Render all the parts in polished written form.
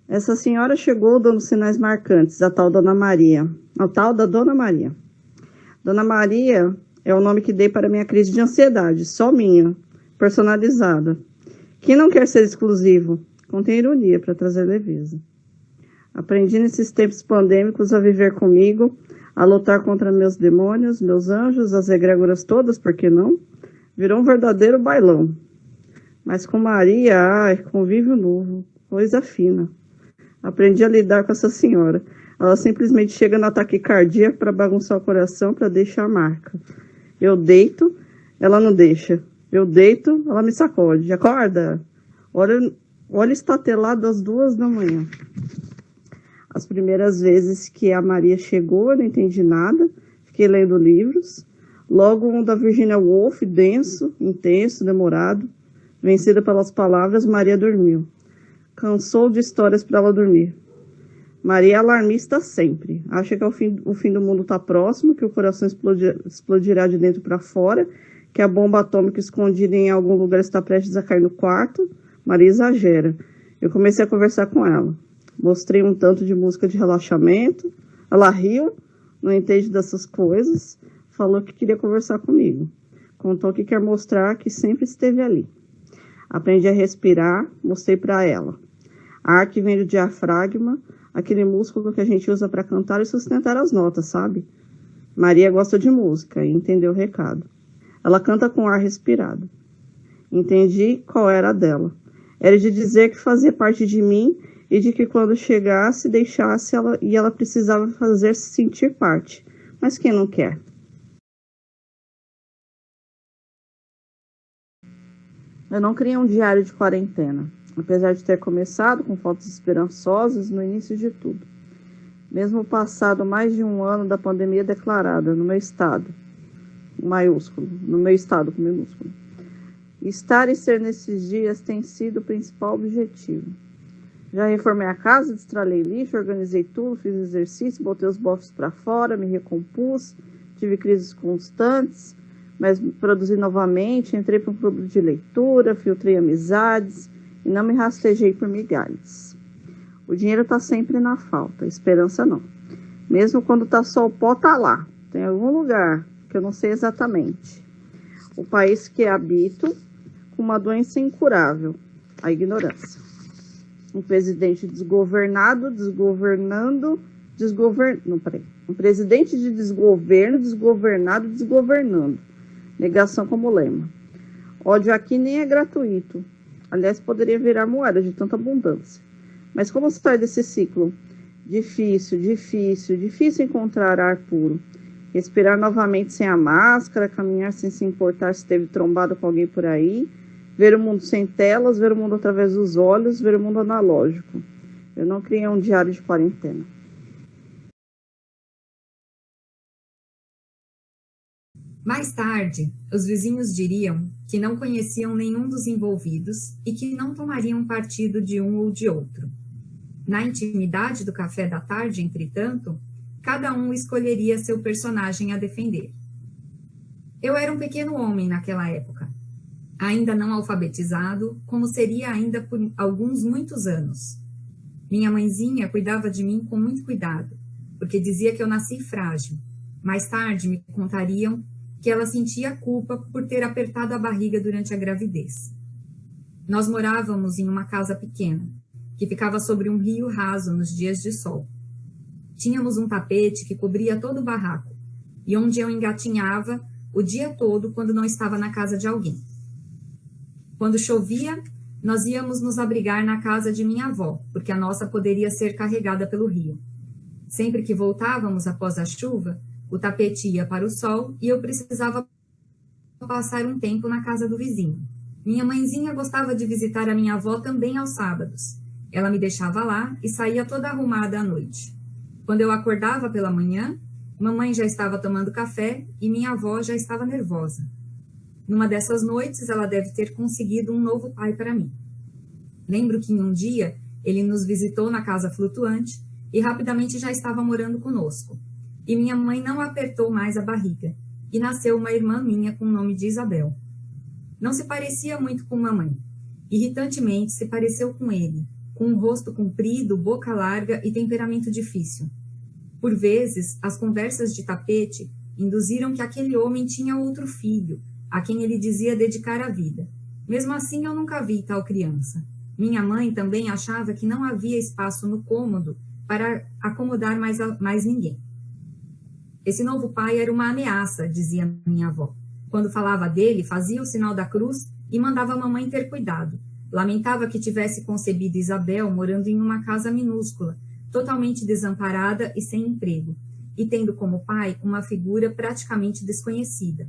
Essa senhora chegou dando sinais marcantes, a tal Dona Maria. A tal da Dona Maria. Dona Maria é o nome que dei para minha crise de ansiedade, só minha, personalizada. Quem não quer ser exclusivo? Contém ironia para trazer leveza. Aprendi nesses tempos pandêmicos a viver comigo, a lutar contra meus demônios, meus anjos, as egrégoras todas, por que não? Virou um verdadeiro bailão. Mas com Maria, ai, convívio novo, coisa fina. Aprendi a lidar com essa senhora. Ela simplesmente chega no ataque cardíaco para bagunçar o coração, para deixar marca. Eu deito, ela não deixa. Eu deito, ela me sacode. Acorda! Olha estatelado às 2 da manhã. As primeiras vezes que a Maria chegou, eu não entendi nada. Fiquei lendo livros. Logo um da Virginia Woolf, denso, intenso, demorado. Vencida pelas palavras, Maria dormiu. Cansou de histórias para ela dormir. Maria é alarmista sempre. Acha que o fim do mundo está próximo, que o coração explodirá de dentro para fora, que a bomba atômica escondida em algum lugar está prestes a cair no quarto. Maria exagera. Eu comecei a conversar com ela. Mostrei um tanto de música de relaxamento. Ela riu, não entende dessas coisas. Falou que queria conversar comigo. Contou que quer mostrar que sempre esteve ali. Aprendi a respirar, mostrei para ela. Ar que vem do diafragma, aquele músculo que a gente usa para cantar e sustentar as notas, sabe? Maria gosta de música e entendeu o recado. Ela canta com ar respirado. Entendi qual era a dela. Era de dizer que fazia parte de mim e de que quando chegasse, deixasse ela precisava fazer-se sentir parte. Mas quem não quer? Eu não criei um diário de quarentena, apesar de ter começado com fotos esperançosas no início de tudo. Mesmo passado mais de um ano da pandemia declarada no meu estado, maiúsculo, no meu estado com minúsculo. Estar e ser nesses dias tem sido o principal objetivo. Já reformei a casa, destralhei lixo, organizei tudo, fiz exercício, botei os bofs para fora, me recompus, tive crises constantes, mas produzi novamente, entrei para um clube de leitura, filtrei amizades e não me rastejei por migalhas. O dinheiro está sempre na falta, esperança não. Mesmo quando está só o pó, está lá. Tem algum lugar que eu não sei exatamente. O país que habito com uma doença incurável, a ignorância. Um presidente desgovernado, Um presidente de desgoverno, desgovernado, desgovernando. Negação como lema. Ódio aqui nem é gratuito. Aliás, poderia virar moeda de tanta abundância. Mas como sair desse ciclo? Difícil encontrar ar puro. Respirar novamente sem a máscara, caminhar sem se importar se teve trombado com alguém por aí, ver o mundo sem telas, ver o mundo através dos olhos, ver o mundo analógico. Eu não criei um diário de quarentena. Mais tarde, os vizinhos diriam que não conheciam nenhum dos envolvidos e que não tomariam partido de um ou de outro. Na intimidade do café da tarde, entretanto, cada um escolheria seu personagem a defender. Eu era um pequeno homem naquela época, ainda não alfabetizado, como seria ainda por muitos anos. Minha mãezinha cuidava de mim com muito cuidado, porque dizia que eu nasci frágil. Mais tarde me contariam que ela sentia culpa por ter apertado a barriga durante a gravidez. Nós morávamos em uma casa pequena, que ficava sobre um rio raso nos dias de sol. Tínhamos um tapete que cobria todo o barraco, e onde eu engatinhava o dia todo quando não estava na casa de alguém. Quando chovia, nós íamos nos abrigar na casa de minha avó, porque a nossa poderia ser carregada pelo rio. Sempre que voltávamos após a chuva, o tapete ia para o sol e eu precisava passar um tempo na casa do vizinho. Minha mãezinha gostava de visitar a minha avó também aos sábados. Ela me deixava lá e saía toda arrumada à noite. Quando eu acordava pela manhã, mamãe já estava tomando café e minha avó já estava nervosa. Numa dessas noites, ela deve ter conseguido um novo pai para mim. Lembro que em um dia, ele nos visitou na casa flutuante e rapidamente já estava morando conosco. E minha mãe não apertou mais a barriga, e nasceu uma irmã minha com o nome de Isabel. Não se parecia muito com mamãe. Irritantemente, se pareceu com ele, com um rosto comprido, boca larga e temperamento difícil. Por vezes, as conversas de tapete induziram que aquele homem tinha outro filho, a quem ele dizia dedicar a vida. Mesmo assim, eu nunca vi tal criança. Minha mãe também achava que não havia espaço no cômodo para acomodar mais ninguém. Esse novo pai era uma ameaça, dizia minha avó. Quando falava dele, fazia o sinal da cruz e mandava a mamãe ter cuidado. Lamentava que tivesse concebido Isabel morando em uma casa minúscula, totalmente desamparada e sem emprego, e tendo como pai uma figura praticamente desconhecida.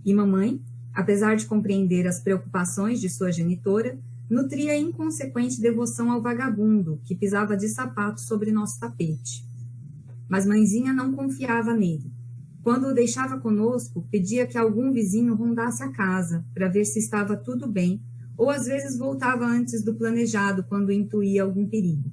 E mamãe, apesar de compreender as preocupações de sua genitora, nutria inconsequente devoção ao vagabundo que pisava de sapato sobre nosso tapete. Mas mãezinha não confiava nele. Quando o deixava conosco, pedia que algum vizinho rondasse a casa para ver se estava tudo bem, ou às vezes voltava antes do planejado quando intuía algum perigo.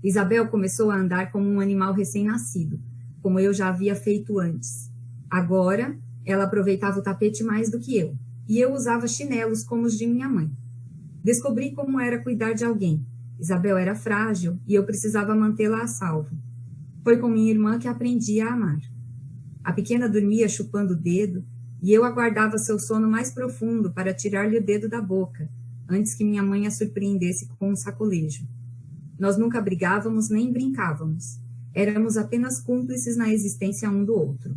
Isabel começou a andar como um animal recém-nascido, como eu já havia feito antes. Agora, ela aproveitava o tapete mais do que eu, e eu usava chinelos como os de minha mãe. Descobri como era cuidar de alguém. Isabel era frágil e eu precisava mantê-la a salvo. Foi com minha irmã que aprendi a amar. A pequena dormia chupando o dedo e eu aguardava seu sono mais profundo para tirar-lhe o dedo da boca, antes que minha mãe a surpreendesse com um sacolejo. Nós nunca brigávamos nem brincávamos. Éramos apenas cúmplices na existência um do outro.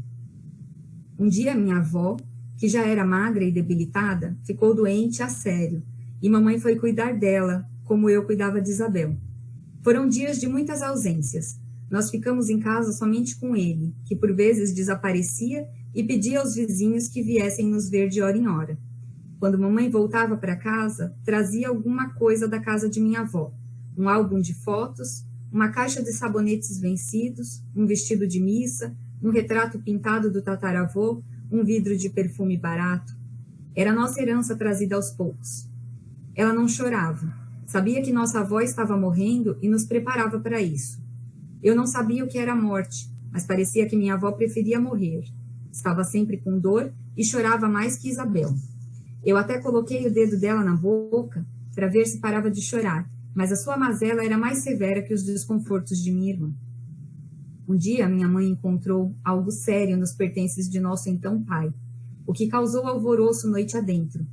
Um dia minha avó, que já era magra e debilitada, ficou doente a sério, e mamãe foi cuidar dela, como eu cuidava de Isabel. Foram dias de muitas ausências. Nós ficamos em casa somente com ele, que por vezes desaparecia e pedia aos vizinhos que viessem nos ver de hora em hora. Quando mamãe voltava para casa, trazia alguma coisa da casa de minha avó, um álbum de fotos, uma caixa de sabonetes vencidos, um vestido de missa, um retrato pintado do tataravô, um vidro de perfume barato. Era nossa herança trazida aos poucos. Ela não chorava. Sabia que nossa avó estava morrendo e nos preparava para isso. Eu não sabia o que era a morte, mas parecia que minha avó preferia morrer. Estava sempre com dor e chorava mais que Isabel. Eu até coloquei o dedo dela na boca para ver se parava de chorar, mas a sua mazela era mais severa que os desconfortos de minha irmã. Um dia, minha mãe encontrou algo sério nos pertences de nosso então pai, o que causou alvoroço noite adentro.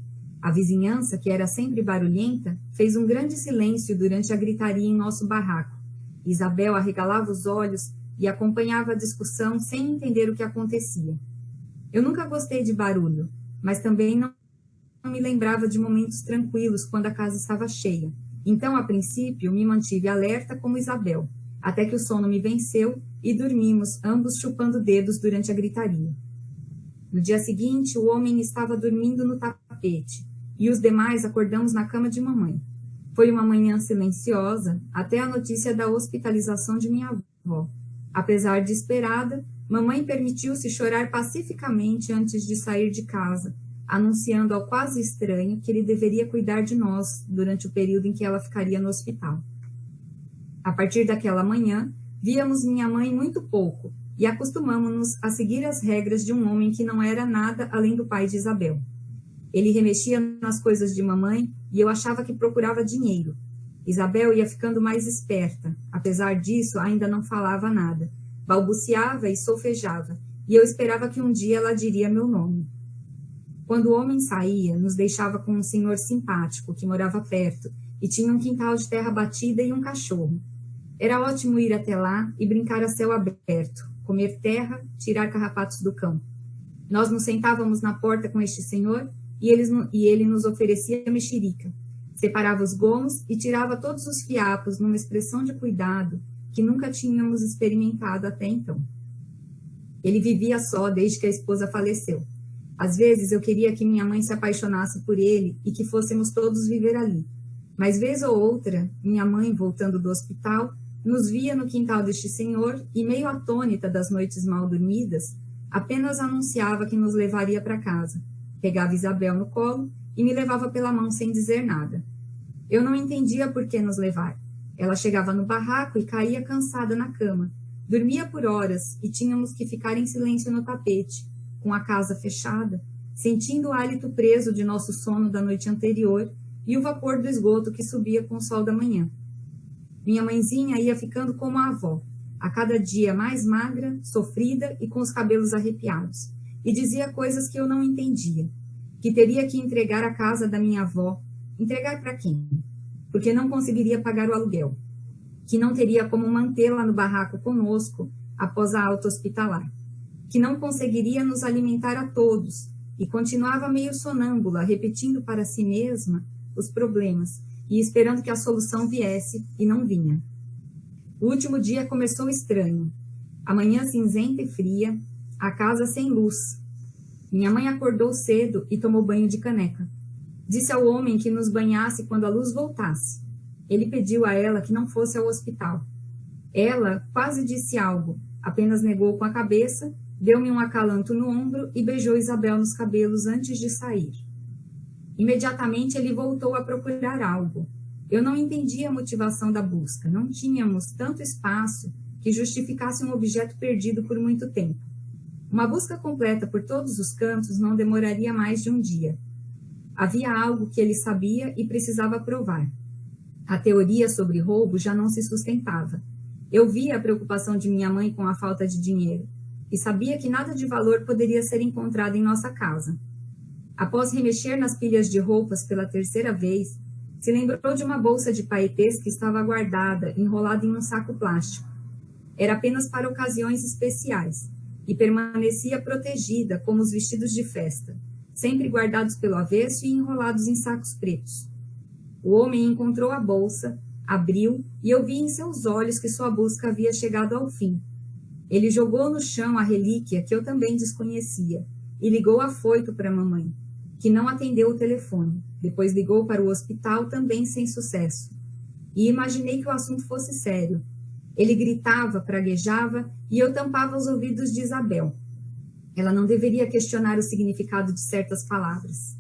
A vizinhança, que era sempre barulhenta, fez um grande silêncio durante a gritaria em nosso barraco. Isabel arregalava os olhos e acompanhava a discussão sem entender o que acontecia. Eu nunca gostei de barulho, mas também não me lembrava de momentos tranquilos quando a casa estava cheia. Então, a princípio, me mantive alerta como Isabel, até que o sono me venceu e dormimos, ambos chupando dedos durante a gritaria. No dia seguinte, o homem estava dormindo no tapete e os demais acordamos na cama de mamãe. Foi uma manhã silenciosa até a notícia da hospitalização de minha avó. Apesar de esperada, mamãe permitiu-se chorar pacificamente antes de sair de casa, anunciando ao quase estranho que ele deveria cuidar de nós durante o período em que ela ficaria no hospital. A partir daquela manhã, víamos minha mãe muito pouco e acostumamos-nos a seguir as regras de um homem que não era nada além do pai de Isabel. Ele remexia nas coisas de mamãe e eu achava que procurava dinheiro. Isabel ia ficando mais esperta. Apesar disso, ainda não falava nada. Balbuciava e solfejava, e eu esperava que um dia ela diria meu nome. Quando o homem saía, nos deixava com um senhor simpático que morava perto e tinha um quintal de terra batida e um cachorro. Era ótimo ir até lá e brincar a céu aberto, comer terra, tirar carrapatos do cão. Nós nos sentávamos na porta com este senhor e ele nos oferecia mexerica. Separava os gomos e tirava todos os fiapos numa expressão de cuidado que nunca tínhamos experimentado até então. Ele vivia só desde que a esposa faleceu. Às vezes eu queria que minha mãe se apaixonasse por ele e que fôssemos todos viver ali. Mas vez ou outra, minha mãe, voltando do hospital, nos via no quintal deste senhor e, meio atônita das noites mal dormidas, apenas anunciava que nos levaria para casa. Pegava Isabel no colo e me levava pela mão sem dizer nada. Eu não entendia por que nos levar. Ela chegava no barraco e caía cansada na cama. Dormia por horas e tínhamos que ficar em silêncio no tapete, com a casa fechada, sentindo o hálito preso de nosso sono da noite anterior e o vapor do esgoto que subia com o sol da manhã. Minha mãezinha ia ficando como a avó, a cada dia mais magra, sofrida e com os cabelos arrepiados, e dizia coisas que eu não entendia, que teria que entregar a casa da minha avó. Entregar para quem? Porque não conseguiria pagar o aluguel, que não teria como mantê-la no barraco conosco após a alta hospitalar, que não conseguiria nos alimentar a todos, e continuava meio sonâmbula, repetindo para si mesma os problemas e esperando que a solução viesse, e não vinha. O último dia começou estranho. A manhã cinzenta e fria, a casa sem luz. Minha mãe acordou cedo e tomou banho de caneca. Disse ao homem que nos banhasse quando a luz voltasse. Ele pediu a ela que não fosse ao hospital. Ela quase disse algo, apenas negou com a cabeça, deu-me um acalanto no ombro e beijou Isabel nos cabelos antes de sair. Imediatamente ele voltou a procurar algo. Eu não entendia a motivação da busca. Não tínhamos tanto espaço que justificasse um objeto perdido por muito tempo. Uma busca completa por todos os cantos não demoraria mais de um dia. Havia algo que ele sabia e precisava provar. A teoria sobre roubo já não se sustentava. Eu via a preocupação de minha mãe com a falta de dinheiro e sabia que nada de valor poderia ser encontrado em nossa casa. Após remexer nas pilhas de roupas pela terceira vez, se lembrou de uma bolsa de paetês que estava guardada, enrolada em um saco plástico. Era apenas para ocasiões especiais e permanecia protegida como os vestidos de festa, sempre guardados pelo avesso e enrolados em sacos pretos. O homem encontrou a bolsa, abriu e eu vi em seus olhos que sua busca havia chegado ao fim. Ele jogou no chão a relíquia que eu também desconhecia e ligou afoito para a mamãe, que não atendeu o telefone. Depois ligou para o hospital, também sem sucesso. E imaginei que o assunto fosse sério. Ele gritava, praguejava, e eu tampava os ouvidos de Isabel. Ela não deveria questionar o significado de certas palavras.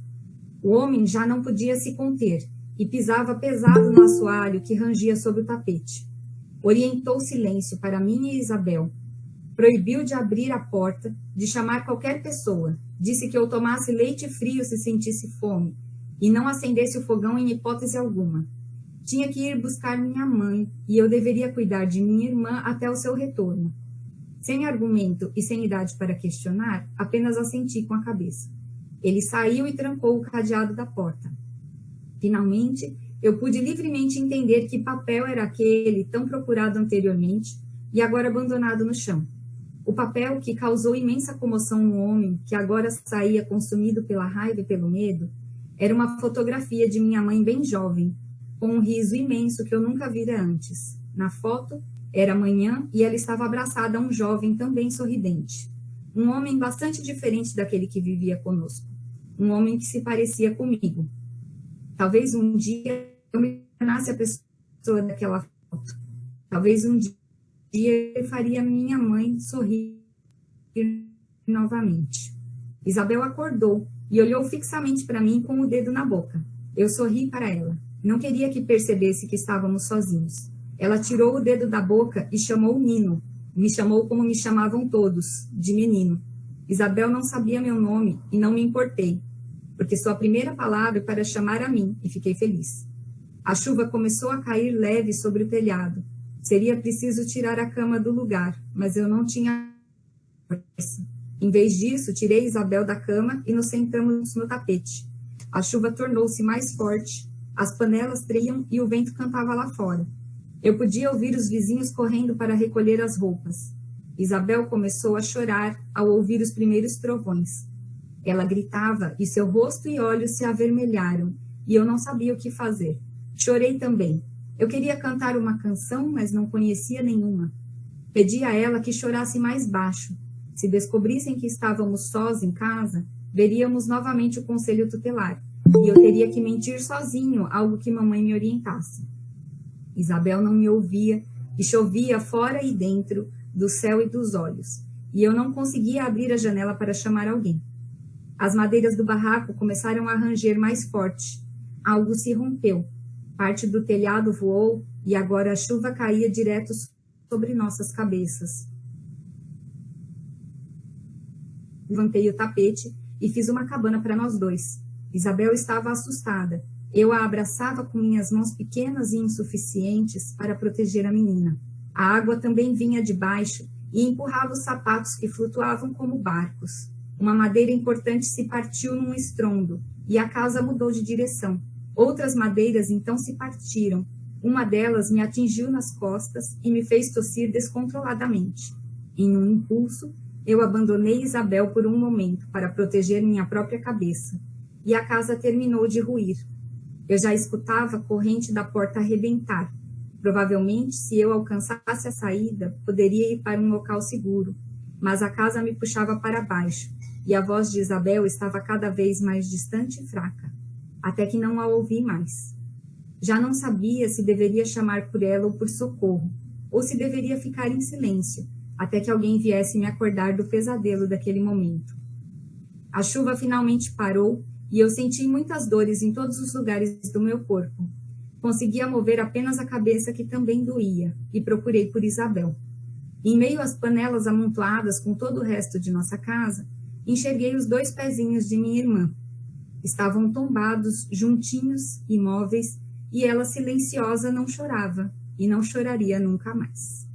O homem já não podia se conter, e pisava pesado no assoalho que rangia sob o tapete. Orientou silêncio para mim e Isabel. Proibiu de abrir a porta, de chamar qualquer pessoa. Disse que eu tomasse leite frio se sentisse fome, e não acendesse o fogão em hipótese alguma. Tinha que ir buscar minha mãe, e eu deveria cuidar de minha irmã até o seu retorno. Sem argumento e sem idade para questionar, apenas assenti com a cabeça. Ele saiu e trancou o cadeado da porta. Finalmente, eu pude livremente entender que papel era aquele tão procurado anteriormente e agora abandonado no chão. O papel que causou imensa comoção no homem, que agora saía consumido pela raiva e pelo medo, era uma fotografia de minha mãe bem jovem, com um riso imenso que eu nunca vira antes. Na foto, era manhã e ela estava abraçada a um jovem também sorridente. Um homem bastante diferente daquele que vivia conosco. Um homem que se parecia comigo. Talvez um dia eu me tornasse a pessoa daquela foto. Talvez um dia eu faria minha mãe sorrir novamente. Isabel acordou e olhou fixamente para mim com o dedo na boca. Eu sorri para ela. Não queria que percebesse que estávamos sozinhos. Ela tirou o dedo da boca e chamou Nino. Me chamou como me chamavam todos, de menino. Isabel não sabia meu nome e não me importei, porque sua primeira palavra é para chamar a mim, e fiquei feliz. A chuva começou a cair leve sobre o telhado. Seria preciso tirar a cama do lugar, mas eu não tinha força. Em vez disso, tirei Isabel da cama e nos sentamos no tapete. A chuva tornou-se mais forte, as panelas tremiam e o vento cantava lá fora. Eu podia ouvir os vizinhos correndo para recolher as roupas. Isabel começou a chorar ao ouvir os primeiros trovões. Ela gritava e seu rosto e olhos se avermelharam, e eu não sabia o que fazer. Chorei também. Eu queria cantar uma canção, mas não conhecia nenhuma. Pedi a ela que chorasse mais baixo. Se descobrissem que estávamos sós em casa, veríamos novamente o conselho tutelar, e eu teria que mentir sozinho, algo que mamãe me orientasse. Isabel não me ouvia, e chovia fora e dentro, do céu e dos olhos, e eu não conseguia abrir a janela para chamar alguém. As madeiras do barraco começaram a ranger mais forte. Algo se rompeu. Parte do telhado voou, e agora a chuva caía direto sobre nossas cabeças. Levantei o tapete e fiz uma cabana para nós dois. Isabel estava assustada. Eu a abraçava com minhas mãos pequenas e insuficientes para proteger a menina. A água também vinha de baixo e empurrava os sapatos que flutuavam como barcos. Uma madeira importante se partiu num estrondo e a casa mudou de direção. Outras madeiras então se partiram. Uma delas me atingiu nas costas e me fez tossir descontroladamente. Em um impulso, eu abandonei Isabel por um momento para proteger minha própria cabeça. E a casa terminou de ruir. Eu já escutava a corrente da porta arrebentar. Provavelmente, se eu alcançasse a saída, poderia ir para um local seguro. Mas a casa me puxava para baixo, e a voz de Isabel estava cada vez mais distante e fraca, até que não a ouvi mais. Já não sabia se deveria chamar por ela ou por socorro, ou se deveria ficar em silêncio, até que alguém viesse me acordar do pesadelo daquele momento. A chuva finalmente parou e eu senti muitas dores em todos os lugares do meu corpo. Conseguia mover apenas a cabeça, que também doía, e procurei por Isabel. Em meio às panelas amontoadas com todo o resto de nossa casa, enxerguei os 2 pezinhos de minha irmã. Estavam tombados, juntinhos, imóveis, e ela, silenciosa, não chorava, e não choraria nunca mais.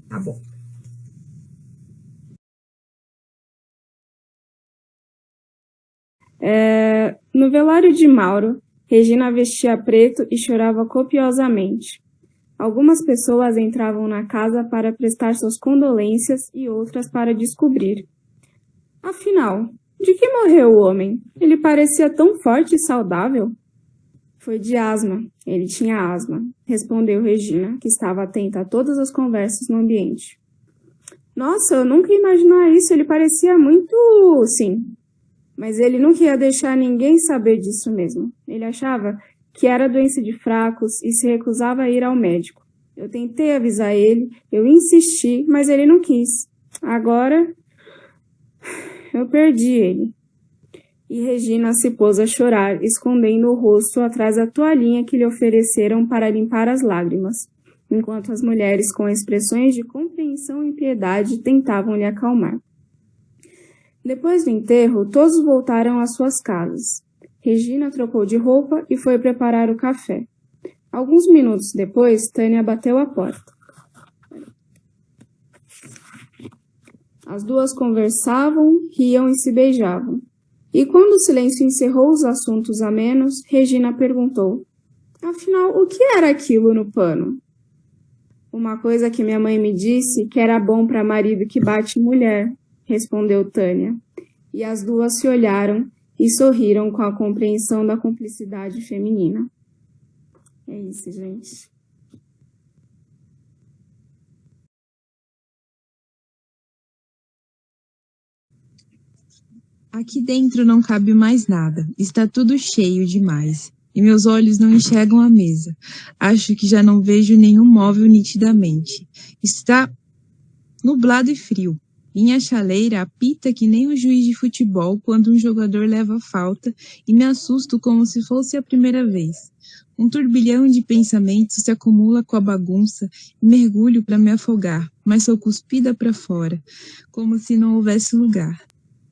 Tá bom. No velório de Mauro, Regina vestia preto e chorava copiosamente. Algumas pessoas entravam na casa para prestar suas condolências e outras para descobrir. Afinal, de que morreu o homem? Ele parecia tão forte e saudável. Foi de asma. Ele tinha asma, respondeu Regina, que estava atenta a todas as conversas no ambiente. Nossa, eu nunca ia imaginar isso. Ele parecia muito... Sim. Mas ele não queria deixar ninguém saber disso mesmo. Ele achava que era doença de fracos e se recusava a ir ao médico. Eu tentei avisar ele, eu insisti, mas ele não quis. Agora, eu perdi ele. E Regina se pôs a chorar, escondendo o rosto atrás da toalhinha que lhe ofereceram para limpar as lágrimas, enquanto as mulheres, com expressões de compreensão e piedade, tentavam lhe acalmar. Depois do enterro, todos voltaram às suas casas. Regina trocou de roupa e foi preparar o café. Alguns minutos depois, Tânia bateu à porta. As duas conversavam, riam e se beijavam. E quando o silêncio encerrou os assuntos amenos, Regina perguntou: afinal, o que era aquilo no pano? Uma coisa que minha mãe me disse que era bom para marido que bate mulher, respondeu Tânia. E as duas se olharam e sorriram com a compreensão da cumplicidade feminina. É isso, gente. Aqui dentro não cabe mais nada. Está tudo cheio demais. E meus olhos não enxergam a mesa. Acho que já não vejo nenhum móvel nitidamente. Está nublado e frio. Minha chaleira apita que nem o juiz de futebol quando um jogador leva falta e me assusto como se fosse a primeira vez. Um turbilhão de pensamentos se acumula com a bagunça e mergulho para me afogar, mas sou cuspida para fora, como se não houvesse lugar.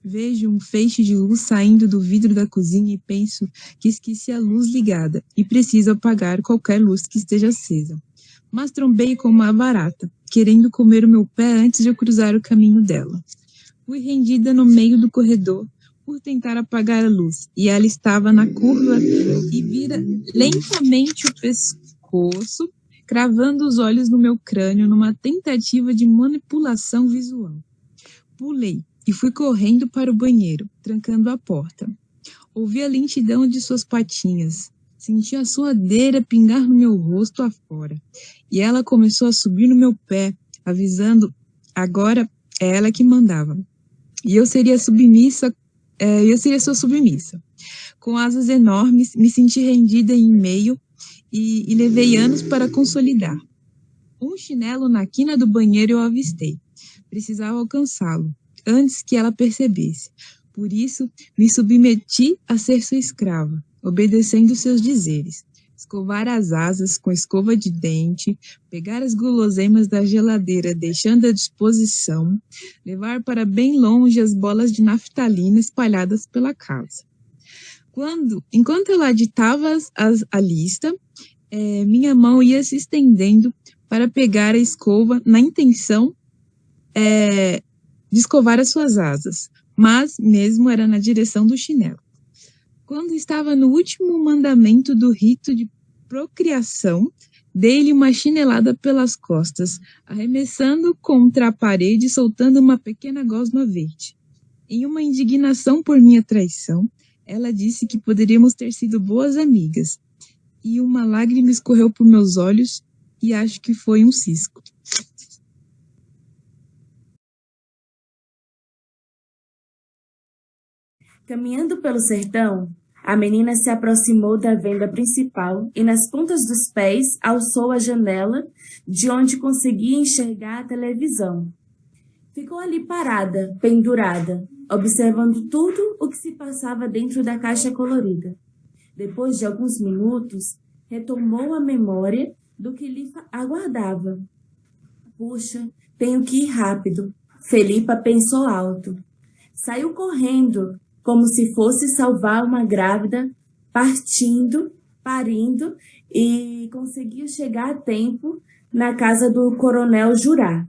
Vejo um feixe de luz saindo do vidro da cozinha e penso que esqueci a luz ligada e preciso apagar qualquer luz que esteja acesa. Mas trombei com uma barata, querendo comer o meu pé antes de eu cruzar o caminho dela. Fui rendida no meio do corredor por tentar apagar a luz, e ela estava na curva e vira lentamente o pescoço, cravando os olhos no meu crânio numa tentativa de manipulação visual. Pulei e fui correndo para o banheiro, trancando a porta. Ouvi a lentidão de suas patinhas. Senti a suadeira pingar no meu rosto afora. E ela começou a subir no meu pé, avisando, agora é ela que mandava. E eu seria sua submissa. Com asas enormes, me senti rendida em meio e levei anos para consolidar. Um chinelo na quina do banheiro eu avistei. Precisava alcançá-lo, antes que ela percebesse. Por isso, me submeti a ser sua escrava, obedecendo seus dizeres. escovar as asas com escova de dente, pegar as guloseimas da geladeira deixando à disposição, levar para bem longe as bolas de naftalina espalhadas pela casa. Enquanto ela ditava a lista, minha mão ia se estendendo para pegar a escova na intenção de escovar as suas asas, mas mesmo era na direção do chinelo. Quando estava no último mandamento do rito de procriação, dei-lhe uma chinelada pelas costas, arremessando contra a parede e soltando uma pequena gosma verde. Em uma indignação por minha traição, ela disse que poderíamos ter sido boas amigas, e uma lágrima escorreu por meus olhos e acho que foi um cisco. Caminhando pelo sertão, a menina se aproximou da venda principal e nas pontas dos pés alçou a janela de onde conseguia enxergar a televisão. Ficou ali parada, pendurada, observando tudo o que se passava dentro da caixa colorida. Depois de alguns minutos, retomou a memória do que lhe aguardava. Puxa, tenho que ir rápido, Felipa pensou alto. Saiu correndo, como se fosse salvar uma grávida, parindo, e conseguiu chegar a tempo na casa do coronel Jurá.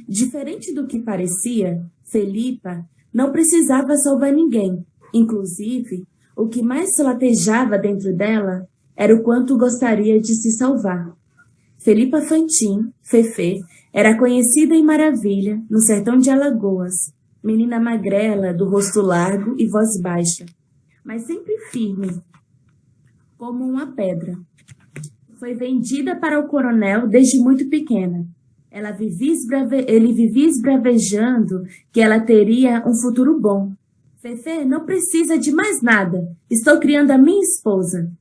Diferente do que parecia, Felipa não precisava salvar ninguém. Inclusive, o que mais latejava dentro dela era o quanto gostaria de se salvar. Felipa Fantin, Fefê, era conhecida em Maravilha, no sertão de Alagoas. Menina magrela, do rosto largo e voz baixa, mas sempre firme, como uma pedra. Foi vendida para o coronel desde muito pequena. Ele vivia esbravejando que ela teria um futuro bom. Fefê não precisa de mais nada. Estou criando a minha esposa.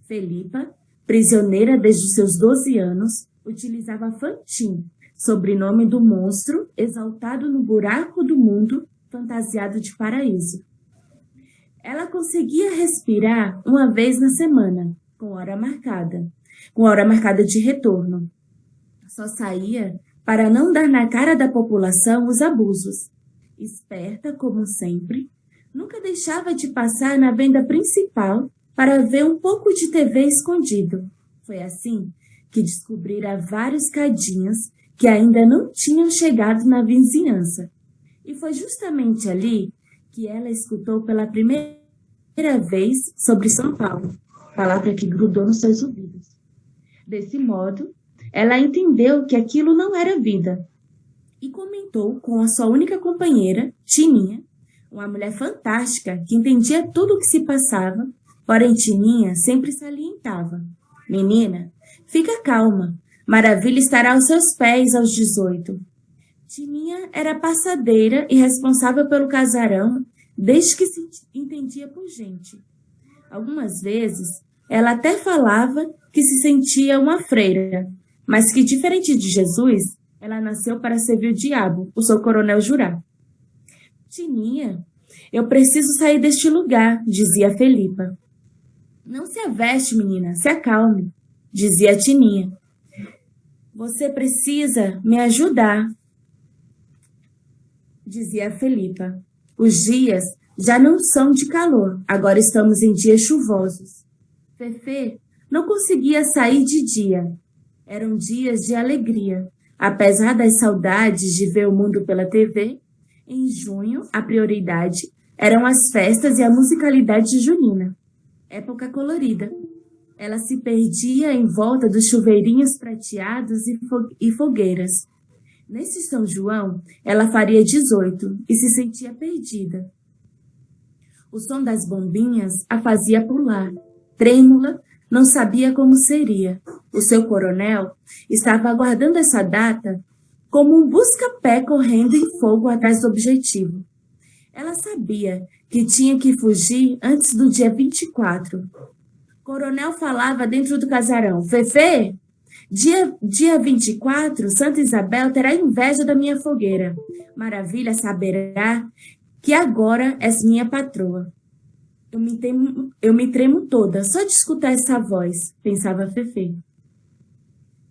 Felipa, prisioneira desde os seus 12 anos, utilizava Fantin, sobrenome do monstro exaltado no buraco do mundo fantasiado de paraíso. Ela conseguia respirar uma vez na semana, com hora marcada de retorno. Só saía para não dar na cara da população os abusos. Esperta, como sempre, nunca deixava de passar na venda principal para ver um pouco de TV escondido. Foi assim que descobrira vários cadinhos que ainda não tinham chegado na vizinhança. E foi justamente ali que ela escutou pela primeira vez sobre São Paulo, palavra que grudou nos seus ouvidos. Desse modo, ela entendeu que aquilo não era vida e comentou com a sua única companheira, Tininha, uma mulher fantástica que entendia tudo o que se passava, porém Tininha sempre salientava: menina, fica calma. Maravilha estará aos seus pés aos 18. Tininha era passadeira e responsável pelo casarão desde que se entendia por gente. Algumas vezes, ela até falava que se sentia uma freira, mas que, diferente de Jesus, ela nasceu para servir o diabo, o seu coronel Jurá. Tininha, eu preciso sair deste lugar, dizia Felipa. Não se aveste, menina, se acalme, dizia Tininha. Você precisa me ajudar, dizia Felipa. Os dias já não são de calor, agora estamos em dias chuvosos. Fefê não conseguia sair de dia. Eram dias de alegria. Apesar das saudades de ver o mundo pela TV, em junho a prioridade eram as festas e a musicalidade junina. Época colorida. Ela se perdia em volta dos chuveirinhos prateados e fogueiras. Nesse São João, ela faria 18 e se sentia perdida. O som das bombinhas a fazia pular. Trêmula, não sabia como seria. O seu coronel estava aguardando essa data como um busca-pé correndo em fogo atrás do objetivo. Ela sabia que tinha que fugir antes do dia 24. Coronel falava dentro do casarão: Fefê, dia 24, Santa Isabel terá inveja da minha fogueira. Maravilha saberá que agora és minha patroa. Eu me tremo toda só de escutar essa voz, pensava Fefê.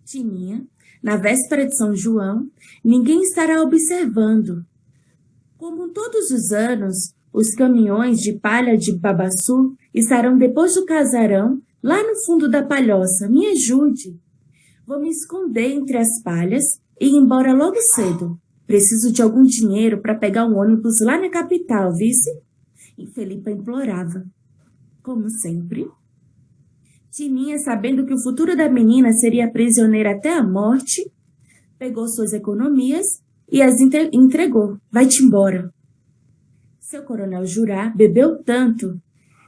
Tininha, na véspera de São João, ninguém estará observando. Como todos os anos, os caminhões de palha de Babaçu estarão depois do casarão, lá no fundo da palhoça. Me ajude. Vou me esconder entre as palhas e ir embora logo cedo. Preciso de algum dinheiro para pegar um ônibus lá na capital, vice? E Felipa implorava. Como sempre. Tininha, sabendo que o futuro da menina seria prisioneira até a morte, pegou suas economias e as entregou. Vai-te embora. Seu coronel Jurá bebeu tanto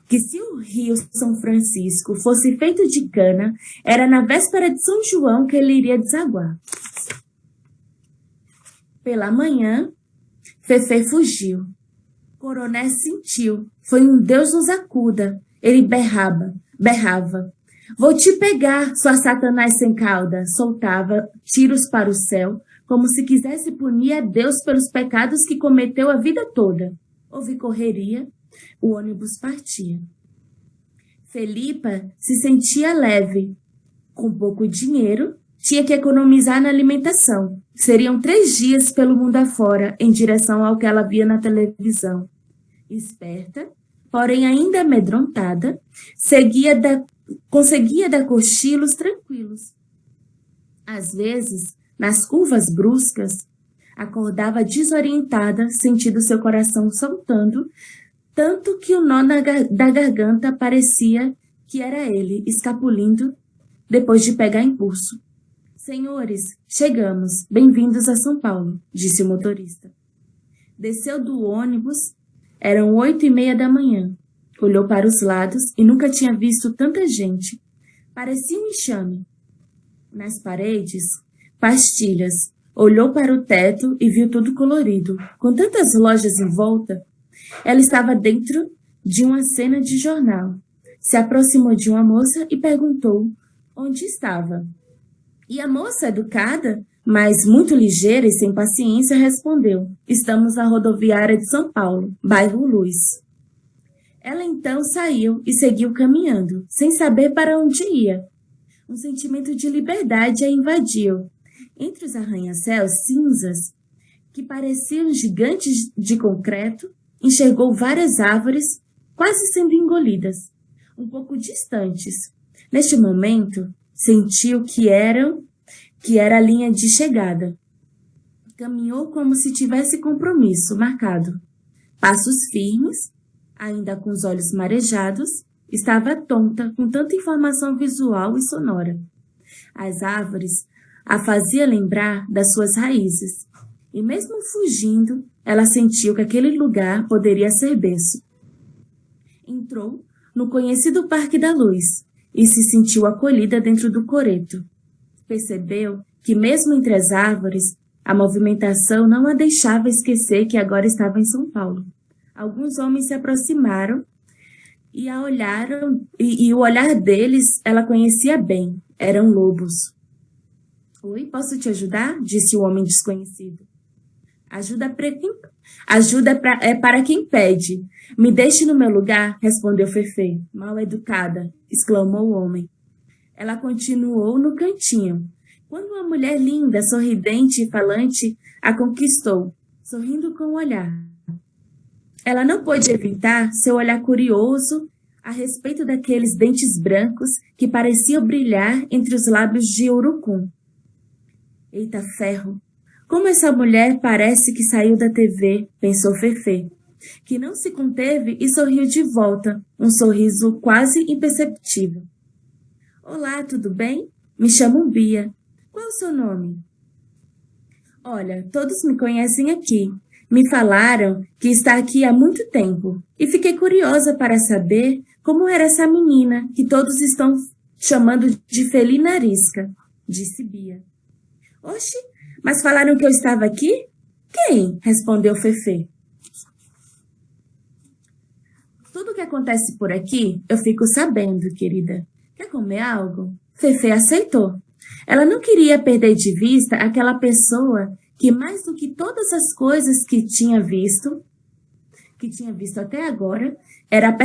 que se o rio São Francisco fosse feito de cana, era na véspera de São João que ele iria desaguar. Pela manhã, Fefê fugiu. Coronel sentiu. Foi um Deus nos acuda. Ele berrava. Vou te pegar, sua Satanás sem cauda. Soltava tiros para o céu, como se quisesse punir a Deus pelos pecados que cometeu a vida toda. Houve correria, o ônibus partia. Felipa se sentia leve. Com pouco dinheiro, tinha que economizar na alimentação. Seriam 3 dias pelo mundo afora, em direção ao que ela via na televisão. Esperta, porém ainda amedrontada, conseguia dar cochilos tranquilos. Às vezes, nas curvas bruscas, acordava desorientada, sentindo seu coração saltando, tanto que o nó da garganta parecia que era ele, escapulindo, depois de pegar impulso. Senhores, chegamos. Bem-vindos a São Paulo, disse o motorista. Desceu do ônibus, eram 8:30 da manhã. Olhou para os lados e nunca tinha visto tanta gente. Parecia um enxame. Nas paredes, pastilhas. Olhou para o teto e viu tudo colorido. Com tantas lojas em volta, ela estava dentro de uma cena de jornal. Se aproximou de uma moça e perguntou onde estava. E a moça, educada, mas muito ligeira e sem paciência, respondeu: estamos na rodoviária de São Paulo, bairro Luz. Ela então saiu e seguiu caminhando, sem saber para onde ia. Um sentimento de liberdade a invadiu. Entre os arranha-céus cinzas, que pareciam gigantes de concreto, enxergou várias árvores quase sendo engolidas, um pouco distantes. Neste momento, sentiu que era a linha de chegada. Caminhou como se tivesse compromisso marcado. Passos firmes, ainda com os olhos marejados, estava tonta com tanta informação visual e sonora. As árvores a fazia lembrar das suas raízes, e mesmo fugindo, ela sentiu que aquele lugar poderia ser berço. Entrou no conhecido Parque da Luz e se sentiu acolhida dentro do coreto. Percebeu que mesmo entre as árvores, a movimentação não a deixava esquecer que agora estava em São Paulo. Alguns homens se aproximaram e o olhar deles ela conhecia bem. Eram lobos. Oi, posso te ajudar? Disse o homem desconhecido. Ajuda é para quem pede. Me deixe no meu lugar, respondeu Fefê. Mal educada, exclamou o homem. Ela continuou no cantinho, quando uma mulher linda, sorridente e falante a conquistou, sorrindo com o olhar. Ela não pôde evitar seu olhar curioso a respeito daqueles dentes brancos que pareciam brilhar entre os lábios de urucum. Eita ferro! Como essa mulher parece que saiu da TV, pensou Fefê, que não se conteve e sorriu de volta, um sorriso quase imperceptível. Olá, tudo bem? Me chamo Bia. Qual é o seu nome? Olha, todos me conhecem aqui. Me falaram que está aqui há muito tempo e fiquei curiosa para saber como era essa menina que todos estão chamando de Felina Arisca, disse Bia. Oxe, mas falaram que eu estava aqui? Quem? Respondeu Fefê. Tudo que acontece por aqui eu fico sabendo, querida. Quer comer algo? Fefê aceitou. Ela não queria perder de vista aquela pessoa que, mais do que todas as coisas que tinha visto, que tinha visto até agora era a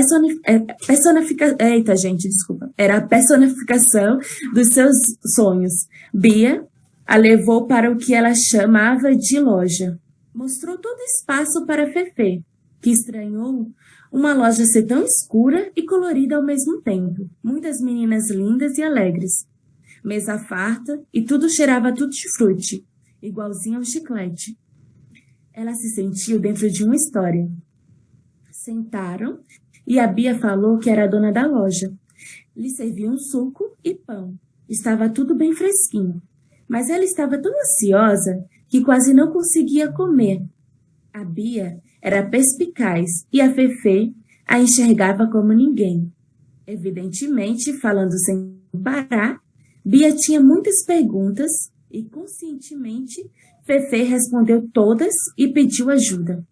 era a personificação dos seus sonhos. Bia a levou para o que ela chamava de loja. Mostrou todo o espaço para Fefê, que estranhou uma loja ser tão escura e colorida ao mesmo tempo. Muitas meninas lindas e alegres. Mesa farta e tudo cheirava tutti-frutti, igualzinho ao chiclete. Ela se sentiu dentro de uma história. Sentaram e a Bia falou que era a dona da loja. Lhe serviu um suco e pão. Estava tudo bem fresquinho. Mas ela estava tão ansiosa que quase não conseguia comer. A Bia era perspicaz e a Fefê a enxergava como ninguém. Evidentemente, falando sem parar, Bia tinha muitas perguntas e, conscientemente, Fefê respondeu todas e pediu ajuda.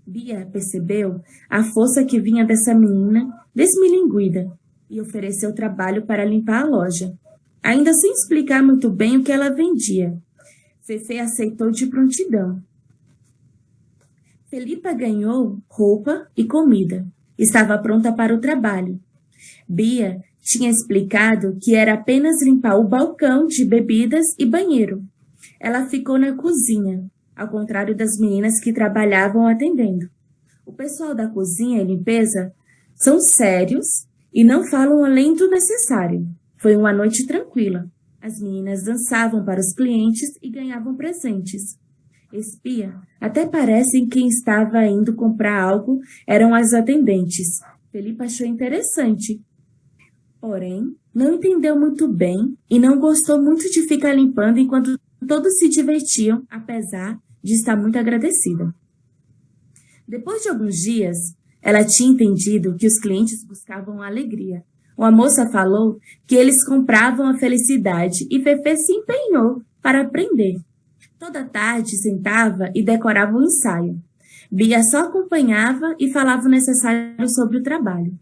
Bia percebeu a força que vinha dessa menina desmilinguida e ofereceu trabalho para limpar a loja, ainda sem explicar muito bem o que ela vendia. Fefê aceitou de prontidão. Felipa ganhou roupa e comida. Estava pronta para o trabalho. Bia tinha explicado que era apenas limpar o balcão de bebidas e banheiro. Ela ficou na cozinha, ao contrário das meninas que trabalhavam atendendo. O pessoal da cozinha e limpeza são sérios e não falam além do necessário. Foi uma noite tranquila. As meninas dançavam para os clientes e ganhavam presentes. Espia, até parece que quem estava indo comprar algo eram as atendentes. Felipe achou interessante. Porém, não entendeu muito bem e não gostou muito de ficar limpando enquanto todos se divertiam, apesar de estar muito agradecida. Depois de alguns dias, ela tinha entendido que os clientes buscavam alegria. Uma moça falou que eles compravam a felicidade e Fefê se empenhou para aprender. Toda tarde sentava e decorava o ensaio. Bia só acompanhava e falava o necessário sobre o trabalho.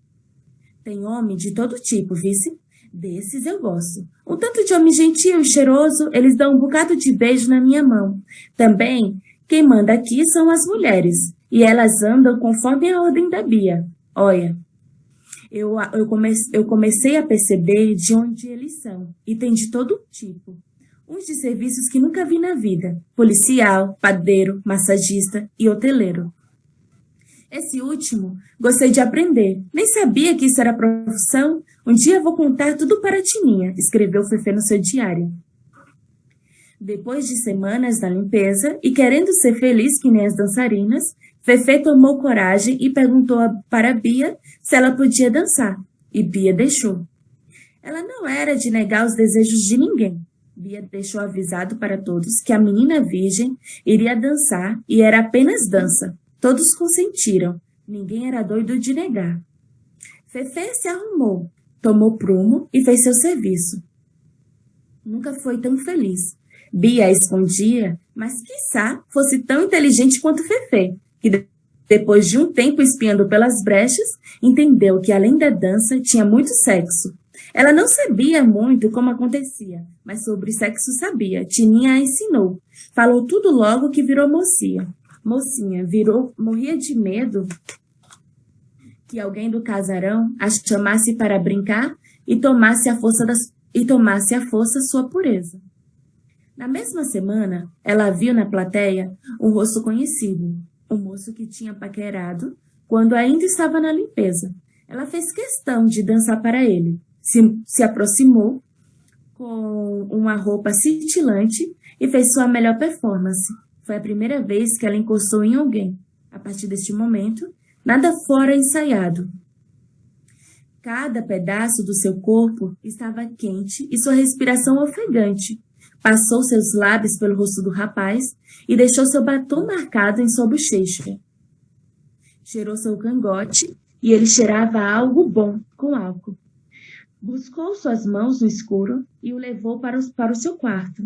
Tem homem de todo tipo, vice? Desses eu gosto. Um tanto de homem gentil e cheiroso, eles dão um bocado de beijo na minha mão. Também, quem manda aqui são as mulheres, e elas andam conforme a ordem da Bia. Olha, eu comecei a perceber de onde eles são, e tem de todo tipo. Uns de serviços que nunca vi na vida. Policial, padeiro, massagista e hoteleiro. Esse último, gostei de aprender. Nem sabia que isso era profissão. Um dia vou contar tudo para a Tininha, escreveu Fefê no seu diário. Depois de semanas na limpeza e querendo ser feliz que nem as dançarinas, Fefê tomou coragem e perguntou para Bia se ela podia dançar. E Bia deixou. Ela não era de negar os desejos de ninguém. Bia deixou avisado para todos que a menina virgem iria dançar e era apenas dança. Todos consentiram. Ninguém era doido de negar. Fefê se arrumou, tomou prumo e fez seu serviço. Nunca foi tão feliz. Bia a escondia, mas quiçá fosse tão inteligente quanto Fefê, que depois de um tempo espiando pelas brechas, entendeu que além da dança tinha muito sexo. Ela não sabia muito como acontecia, mas sobre sexo sabia. Tininha a ensinou. Falou tudo logo que virou mocinha. Morria de medo que alguém do casarão a chamasse para brincar e tomasse à força sua pureza. Na mesma semana, ela viu na plateia um rosto conhecido, um moço que tinha paquerado quando ainda estava na limpeza. Ela fez questão de dançar para ele, se aproximou com uma roupa cintilante e fez sua melhor performance. Foi a primeira vez que ela encostou em alguém. A partir deste momento, nada fora ensaiado. Cada pedaço do seu corpo estava quente e sua respiração ofegante. Passou seus lábios pelo rosto do rapaz e deixou seu batom marcado em sua bochecha. Cheirou seu cangote e ele cheirava algo bom com álcool. Buscou suas mãos no escuro e o levou para o seu quarto.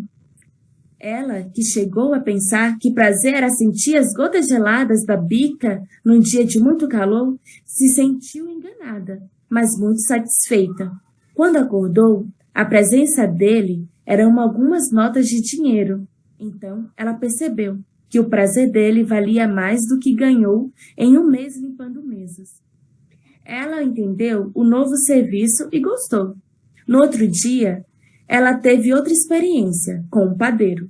Ela, que chegou a pensar que prazer era sentir as gotas geladas da bica num dia de muito calor, se sentiu enganada, mas muito satisfeita. Quando acordou, a presença dele eram algumas notas de dinheiro. Então, ela percebeu que o prazer dele valia mais do que ganhou em um mês limpando mesas. Ela entendeu o novo serviço e gostou. No outro dia, ela teve outra experiência com um padeiro.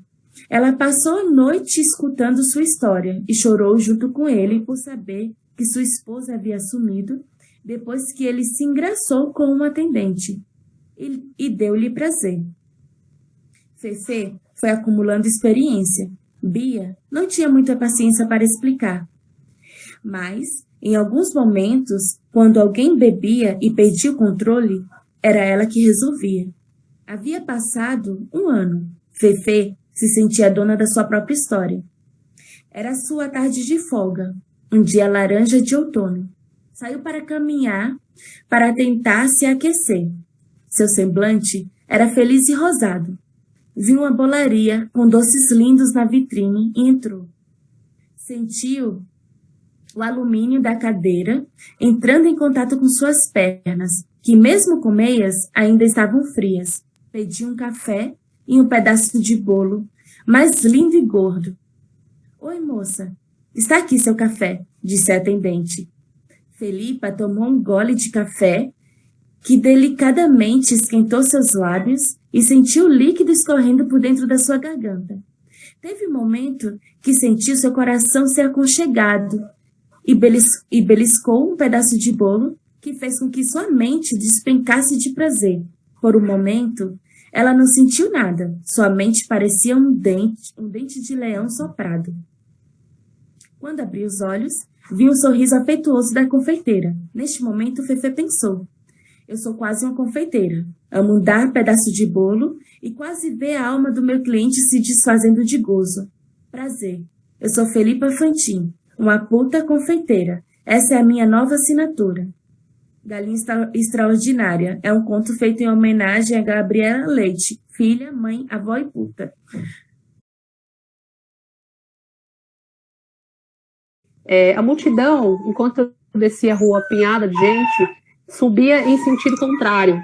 Ela passou a noite escutando sua história e chorou junto com ele por saber que sua esposa havia sumido depois que ele se engraçou com um atendente e deu-lhe prazer. Fefê foi acumulando experiência. Bia não tinha muita paciência para explicar. Mas, em alguns momentos, quando alguém bebia e perdia o controle, era ela que resolvia. Havia passado 1 ano. Fefê se sentia dona da sua própria história. Era sua tarde de folga, um dia laranja de outono. Saiu para caminhar, para tentar se aquecer. Seu semblante era feliz e rosado. Viu uma bolaria com doces lindos na vitrine e entrou. Sentiu o alumínio da cadeira entrando em contato com suas pernas, que mesmo com meias ainda estavam frias. Pediu um café e um pedaço de bolo, mais lindo e gordo. Oi, moça, está aqui seu café, disse a atendente. Felipa tomou um gole de café que delicadamente esquentou seus lábios e sentiu o líquido escorrendo por dentro da sua garganta. Teve um momento que sentiu seu coração ser aconchegado e beliscou um pedaço de bolo que fez com que sua mente despencasse de prazer. Por um momento, ela não sentiu nada. Sua mente parecia um dente de leão soprado. Quando abriu os olhos, viu o sorriso afetuoso da confeiteira. Neste momento, Fefê pensou: eu sou quase uma confeiteira. Amo dar pedaço de bolo e quase ver a alma do meu cliente se desfazendo de gozo. Prazer. Eu sou Felipa Fantin, uma puta confeiteira. Essa é a minha nova assinatura. Galinha Extraordinária é um conto feito em homenagem a Gabriela Leite, filha, mãe, avó e puta. A multidão, enquanto eu descia a rua apinhada de gente, subia em sentido contrário,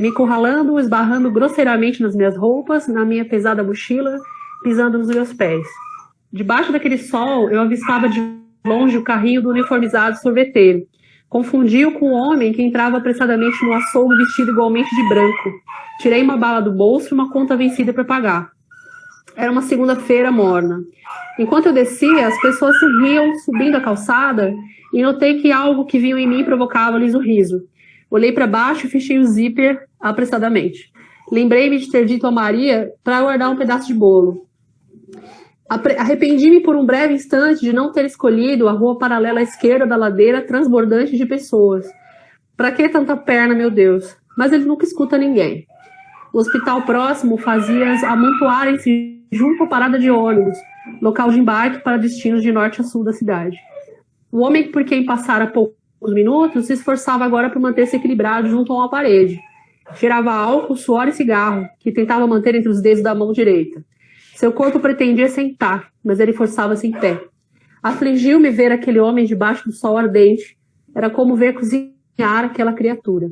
me encurralando, esbarrando grosseiramente nas minhas roupas, na minha pesada mochila, pisando nos meus pés. Debaixo daquele sol, eu avistava de longe o carrinho do uniformizado sorveteiro. Confundi-o com o homem que entrava apressadamente no açougue vestido igualmente de branco. Tirei uma bala do bolso e uma conta vencida para pagar. Era uma segunda-feira morna. Enquanto eu descia, as pessoas se riam subindo a calçada e notei que algo que vinha em mim provocava-lhes o riso. Olhei para baixo e fechei o zíper apressadamente. Lembrei-me de ter dito a Maria para guardar um pedaço de bolo. Arrependi-me por um breve instante de não ter escolhido a rua paralela à esquerda da ladeira transbordante de pessoas. Para que tanta perna, meu Deus? Mas ele nunca escuta ninguém. O hospital próximo fazia-as amontoarem-se junto à parada de ônibus, local de embarque para destinos de norte a sul da cidade. O homem por quem passara poucos minutos se esforçava agora por manter-se equilibrado junto a uma parede. Cheirava álcool, suor e cigarro, que tentava manter entre os dedos da mão direita. Seu corpo pretendia sentar, mas ele forçava-se em pé. Afligiu-me ver aquele homem debaixo do sol ardente. Era como ver cozinhar aquela criatura.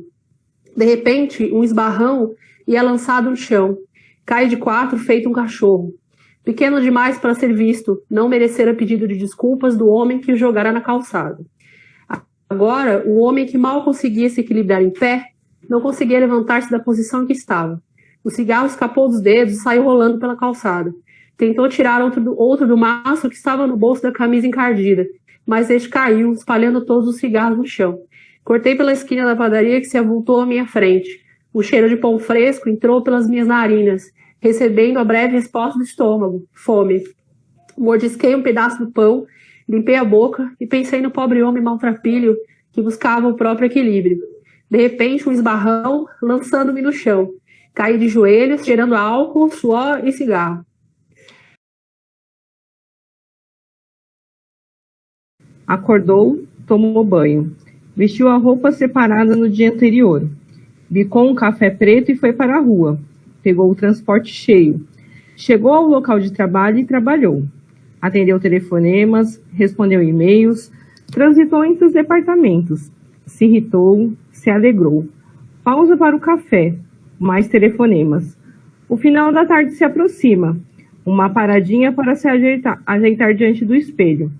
De repente, um esbarrão e é lançado no chão. Cai de 4 feito um cachorro. Pequeno demais para ser visto, não merecera pedido de desculpas do homem que o jogara na calçada. Agora, o homem que mal conseguia se equilibrar em pé, não conseguia levantar-se da posição em que estava. O cigarro escapou dos dedos e saiu rolando pela calçada. Tentou tirar outro do maço que estava no bolso da camisa encardida, mas este caiu, espalhando todos os cigarros no chão. Cortei pela esquina da padaria que se avultou à minha frente. O cheiro de pão fresco entrou pelas minhas narinas, recebendo a breve resposta do estômago, fome. Mordisquei um pedaço do pão, limpei a boca e pensei no pobre homem maltrapilho que buscava o próprio equilíbrio. De repente, um esbarrão, lançando-me no chão. Caí de joelhos, cheirando álcool, suor e cigarro. Acordou, tomou banho. Vestiu a roupa separada no dia anterior. Bicou um café preto e foi para a rua. Pegou o transporte cheio. Chegou ao local de trabalho e trabalhou. Atendeu telefonemas, respondeu e-mails, transitou entre os departamentos. Se irritou, se alegrou. Pausa para o café. Mais telefonemas. O final da tarde se aproxima. uma paradinha para se ajeitar diante do espelho.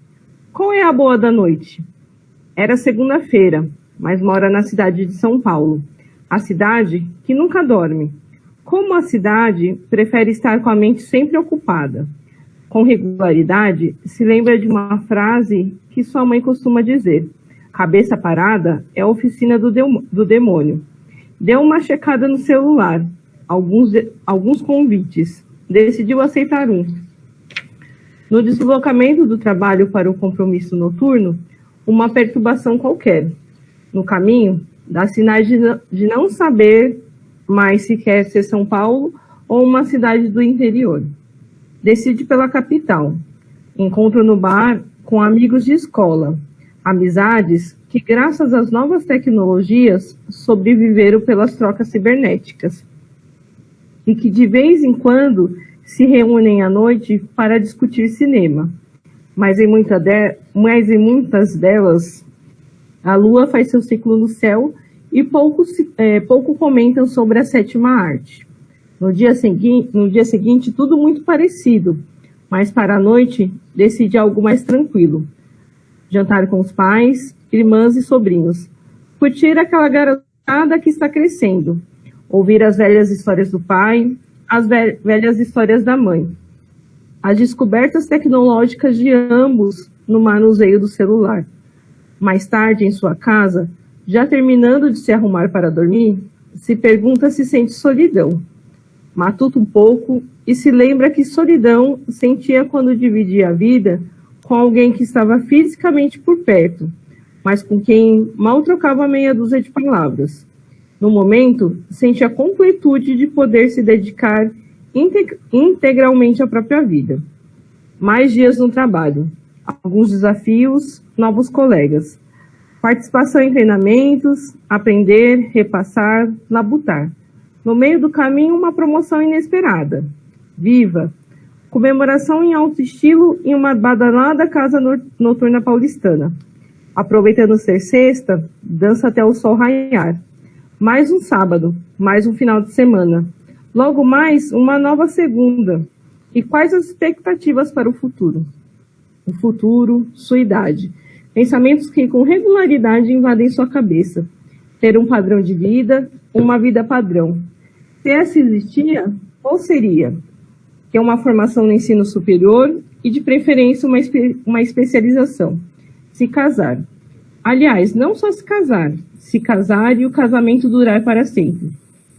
Qual é a boa da noite? Era segunda-feira, mas mora na cidade de São Paulo, a cidade que nunca dorme. Como a cidade prefere estar com a mente sempre ocupada. Com regularidade, se lembra de uma frase que sua mãe costuma dizer: cabeça parada é a oficina do demônio. Deu uma checada no celular, alguns convites. Decidiu aceitar um. No deslocamento do trabalho para o compromisso noturno, uma perturbação qualquer. No caminho, dá sinais de não saber mais se quer ser São Paulo ou uma cidade do interior. Decide pela capital. Encontro no bar com amigos de escola. Amizades que, graças às novas tecnologias, sobreviveram pelas trocas cibernéticas. E que, de vez em quando, se reúnem à noite para discutir cinema. Mas em muitas delas, a lua faz seu ciclo no céu e pouco comentam sobre a sétima arte. No dia seguinte, tudo muito parecido, mas para a noite, decide algo mais tranquilo. Jantar com os pais, irmãs e sobrinhos. Curtir aquela garotada que está crescendo. Ouvir as velhas histórias do pai, as velhas histórias da mãe. As descobertas tecnológicas de ambos no manuseio do celular. Mais tarde, em sua casa, já terminando de se arrumar para dormir, se pergunta se sente solidão. Matuta um pouco e se lembra que solidão sentia quando dividia a vida com alguém que estava fisicamente por perto, mas com quem mal trocava meia dúzia de palavras. No momento, sente a completude de poder se dedicar integralmente à própria vida. Mais dias no trabalho, alguns desafios, novos colegas, participação em treinamentos, aprender, repassar, labutar. No meio do caminho, uma promoção inesperada. Viva! Comemoração em alto estilo em uma badalada casa noturna paulistana. Aproveitando ser sexta, dança até o sol raiar. Mais um sábado, mais um final de semana. Logo mais, uma nova segunda. E quais as expectativas para o futuro? O futuro, sua idade. Pensamentos que com regularidade invadem sua cabeça. Ter um padrão de vida, uma vida padrão. Se essa existia, qual seria? Ter uma formação no ensino superior e, de preferência, uma especialização. Se casar. Aliás, não só se casar e o casamento durar para sempre.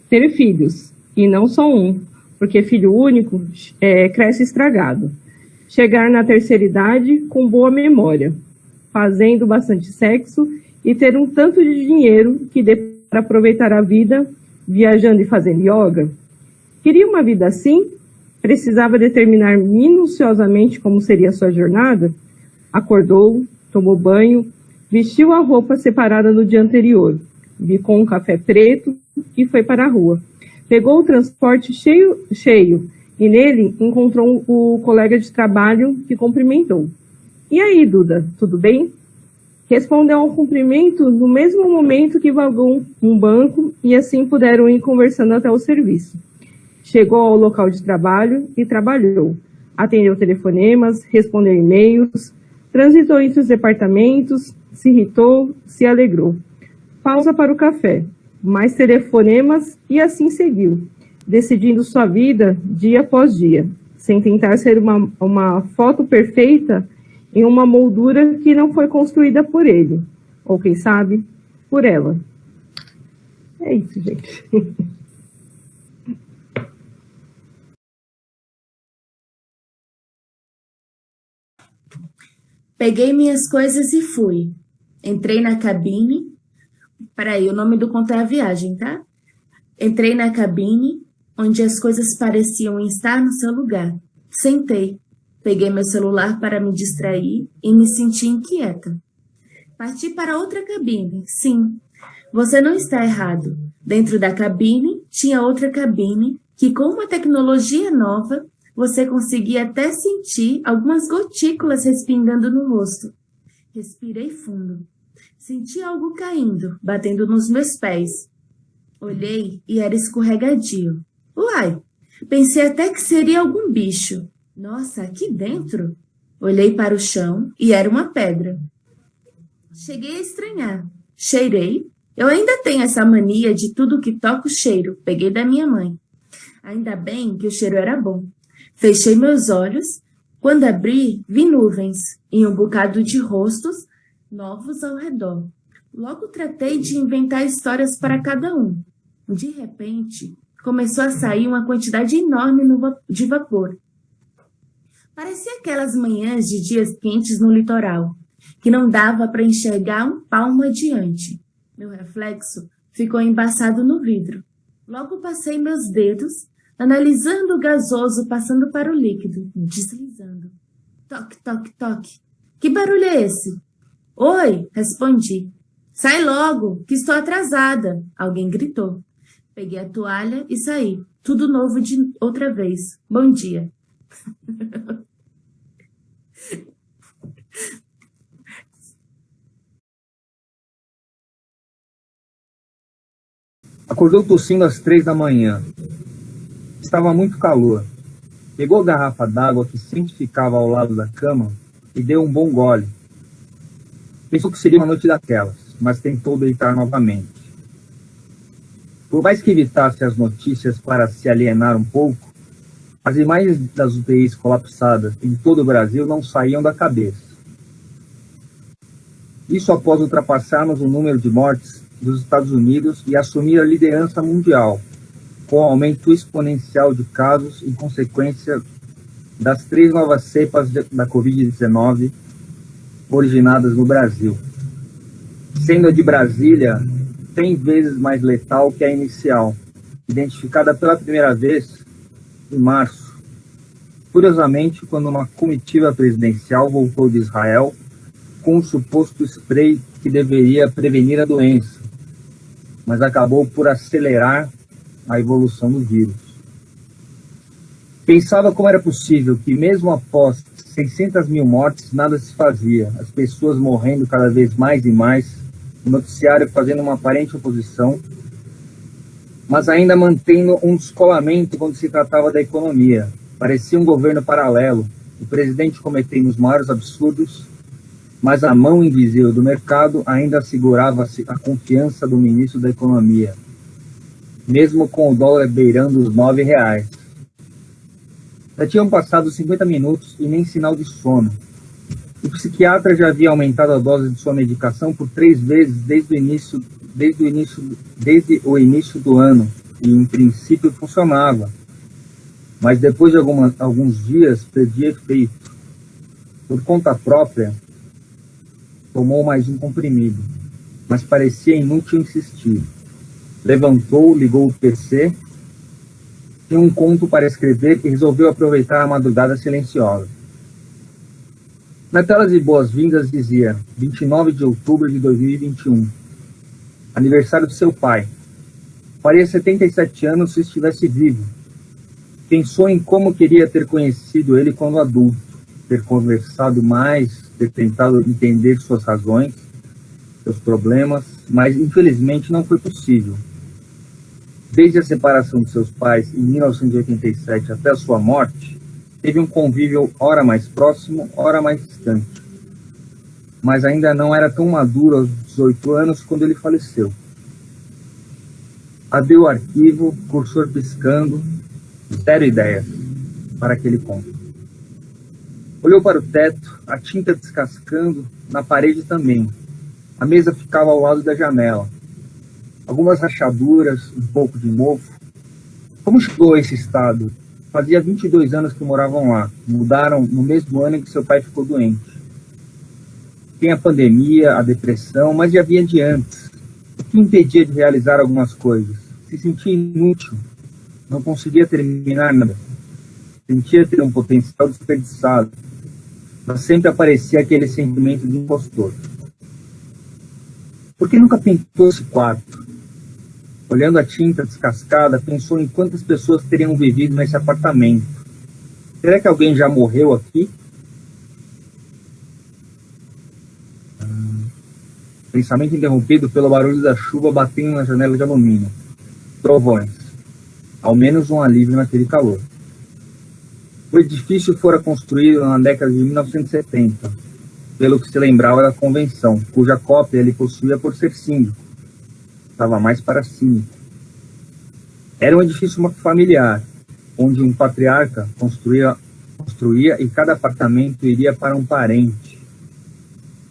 Ter filhos, e não só um, porque filho único cresce estragado. Chegar na terceira idade com boa memória, fazendo bastante sexo e ter um tanto de dinheiro que dê para aproveitar a vida, viajando e fazendo yoga. Queria uma vida assim? Precisava determinar minuciosamente como seria a sua jornada? Acordou, tomou banho, vestiu a roupa separada no dia anterior, bicou um café preto e foi para a rua. Pegou o transporte cheio e nele encontrou o colega de trabalho que cumprimentou. E aí, Duda, tudo bem? Respondeu ao cumprimento no mesmo momento que vagou um banco e assim puderam ir conversando até o serviço. Chegou ao local de trabalho e trabalhou. Atendeu telefonemas, respondeu e-mails, transitou entre os departamentos, se irritou, se alegrou. Pausa para o café, mais telefonemas e assim seguiu, decidindo sua vida dia após dia, sem tentar ser uma foto perfeita em uma moldura que não foi construída por ele, ou quem sabe, por ela. É isso, gente. Peguei minhas coisas e fui. Entrei na cabine. Peraí, o nome do conto é A Viagem, tá? Entrei na cabine, onde as coisas pareciam estar no seu lugar. Sentei. Peguei meu celular para me distrair e me senti inquieta. Parti para outra cabine. Sim, você não está errado. Dentro da cabine, tinha outra cabine que, com uma tecnologia nova, você conseguia até sentir algumas gotículas respingando no rosto. Respirei fundo. Senti algo caindo, batendo nos meus pés. Olhei e era escorregadio. Uai! Pensei até que seria algum bicho. Nossa, aqui dentro? Olhei para o chão e era uma pedra. Cheguei a estranhar. Cheirei. Eu ainda tenho essa mania de tudo que toco cheiro. Peguei da minha mãe. Ainda bem que o cheiro era bom. Fechei meus olhos. Quando abri, vi nuvens e um bocado de rostos novos ao redor. Logo tratei de inventar histórias para cada um. De repente, começou a sair uma quantidade enorme de vapor. Parecia aquelas manhãs de dias quentes no litoral, que não dava para enxergar um palmo adiante. Meu reflexo ficou embaçado no vidro. Logo passei meus dedos, analisando o gasoso passando para o líquido, deslizando. Toque, toque, toque. Que barulho é esse? Oi, respondi. Sai logo, que estou atrasada, alguém gritou. Peguei a toalha e saí. Tudo novo de outra vez. Bom dia. Acordou tossindo às 3 da manhã. Estava muito calor. Pegou a garrafa d'água que sempre ficava ao lado da cama e deu um bom gole. Pensou que seria uma noite daquelas, mas tentou deitar novamente. Por mais que evitasse as notícias para se alienar um pouco, as imagens das UTIs colapsadas em todo o Brasil não saíam da cabeça. Isso após ultrapassarmos o número de mortes dos Estados Unidos e assumir a liderança mundial, com o aumento exponencial de casos em consequência das 3 novas cepas da Covid-19 originadas no Brasil, sendo a de Brasília 100 vezes mais letal que a inicial, identificada pela primeira vez em março. Curiosamente, quando uma comitiva presidencial voltou de Israel com um suposto spray que deveria prevenir a doença, mas acabou por acelerar a evolução do vírus. Pensava como era possível que, mesmo após 600 mil mortes, nada se fazia, as pessoas morrendo cada vez mais e mais, o noticiário fazendo uma aparente oposição, mas ainda mantendo um descolamento quando se tratava da economia. Parecia um governo paralelo, o presidente cometendo os maiores absurdos, mas a mão invisível do mercado ainda assegurava a confiança do ministro da Economia, mesmo com o dólar beirando os R$9. Já tinham passado 50 minutos e nem sinal de sono. O psiquiatra já havia aumentado a dose de sua medicação por 3 vezes desde o início do ano, e em princípio funcionava. Mas depois de alguns dias perdia efeito. Por conta própria, tomou mais um comprimido, mas parecia inútil insistir. Levantou, ligou o PC, tinha um conto para escrever e resolveu aproveitar a madrugada silenciosa. Na tela de boas-vindas dizia 29 de outubro de 2021, aniversário do seu pai. Faria 77 anos se estivesse vivo. Pensou em como queria ter conhecido ele quando adulto, ter conversado mais, ter tentado entender suas razões, seus problemas, mas infelizmente não foi possível. Desde a separação de seus pais em 1987 até a sua morte, teve um convívio ora mais próximo, ora mais distante. Mas ainda não era tão maduro aos 18 anos quando ele faleceu. Abriu o arquivo, cursor piscando, 0 ideias para aquele conto. Olhou para o teto, a tinta descascando, na parede também. A mesa ficava ao lado da janela. Algumas rachaduras, um pouco de mofo. Como chegou a esse estado? Fazia 22 anos que moravam lá. Mudaram no mesmo ano em que seu pai ficou doente. Tem a pandemia, a depressão, mas já vinha de antes. O que impedia de realizar algumas coisas? Se sentia inútil. Não conseguia terminar nada. Sentia ter um potencial desperdiçado. Mas sempre aparecia aquele sentimento de impostor. Por que nunca pintou esse quarto? Olhando a tinta descascada, pensou em quantas pessoas teriam vivido nesse apartamento. Será que alguém já morreu aqui? Pensamento interrompido pelo barulho da chuva batendo na janela de alumínio. Trovões. Ao menos um alívio naquele calor. O edifício fora construído na década de 1970, pelo que se lembrava da convenção, cuja cópia ele possuía por ser síndico. Estava mais para síndico. Era um edifício familiar, onde um patriarca construía e cada apartamento iria para um parente.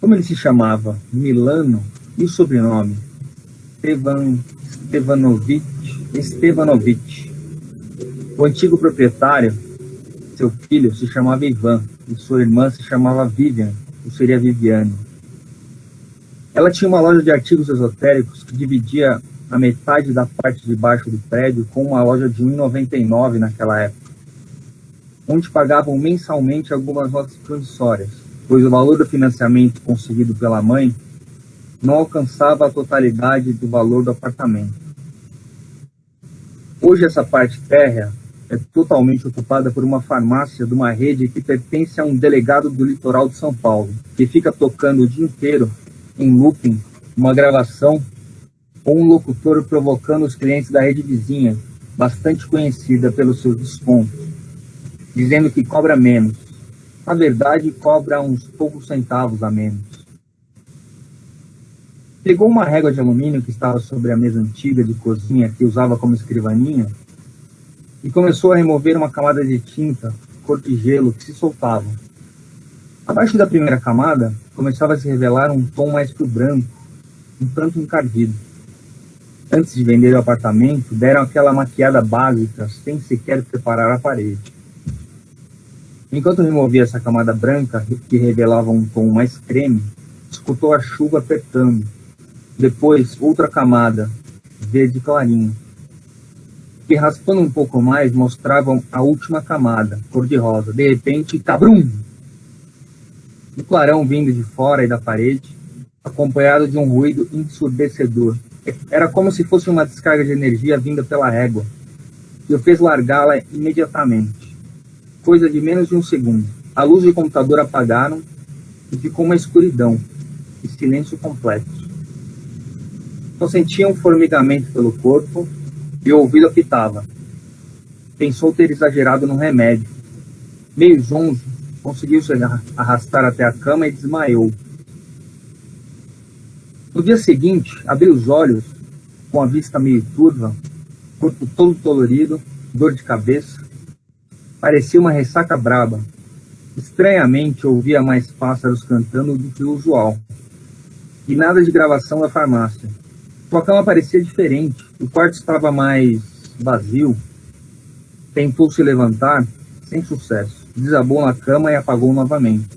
Como ele se chamava? Milano, e o sobrenome? Stevanovic. O antigo proprietário, seu filho, se chamava Ivan, e sua irmã se chamava Vivian, ou seria Viviane. Ela tinha uma loja de artigos esotéricos que dividia a metade da parte de baixo do prédio com uma loja de R$ 1,99 naquela época, onde pagavam mensalmente algumas notas promissórias, pois o valor do financiamento conseguido pela mãe não alcançava a totalidade do valor do apartamento. Hoje essa parte térrea é totalmente ocupada por uma farmácia de uma rede que pertence a um delegado do litoral de São Paulo, que fica tocando o dia inteiro, em looping, uma gravação ou um locutor provocando os clientes da rede vizinha, bastante conhecida pelos seus descontos, dizendo que cobra menos. Na verdade, cobra uns poucos centavos a menos. Pegou uma régua de alumínio que estava sobre a mesa antiga de cozinha que usava como escrivaninha e começou a remover uma camada de tinta, cor de gelo, que se soltava. Abaixo da primeira camada, começava a se revelar um tom mais pro branco, um tanto encardido. Antes de vender o apartamento, deram aquela maquiada básica, sem sequer preparar a parede. Enquanto removia essa camada branca, que revelava um tom mais creme, escutou a chuva apertando. Depois, outra camada, verde clarinho, que raspando um pouco mais, mostravam a última camada, cor-de-rosa. De repente, cabrum! Um clarão vindo de fora e da parede, acompanhado de um ruído ensurdecedor. Era como se fosse uma descarga de energia vinda pela régua, e o fez largá-la imediatamente. Coisa de menos de um segundo. A luz do computador apagaram e ficou uma escuridão e silêncio completo. Só sentia um formigamento pelo corpo e o ouvido apitava. Pensou ter exagerado no remédio. Meio zonzo, conseguiu se arrastar até a cama e desmaiou. No dia seguinte, abriu os olhos, com a vista meio turva, corpo todo dolorido, dor de cabeça. Parecia uma ressaca braba. Estranhamente, ouvia mais pássaros cantando do que o usual. E nada de gravação da farmácia. Sua cama parecia diferente. O quarto estava mais vazio. Tentou se levantar, sem sucesso. Desabou na cama e apagou novamente.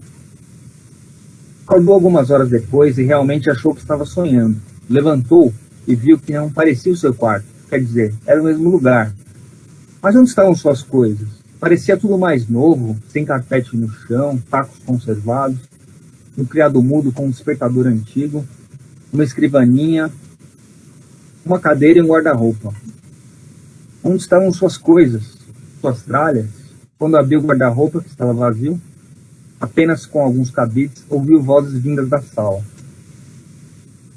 Acordou algumas horas depois e realmente achou que estava sonhando. Levantou e viu que não parecia o seu quarto. Quer dizer, era o mesmo lugar. Mas onde estavam suas coisas? Parecia tudo mais novo, sem carpete no chão, tacos conservados, um criado mudo com um despertador antigo, uma escrivaninha, uma cadeira e um guarda-roupa. Onde estavam suas coisas, suas tralhas? Quando abriu o guarda-roupa, que estava vazio, apenas com alguns cabides, ouviu vozes vindas da sala.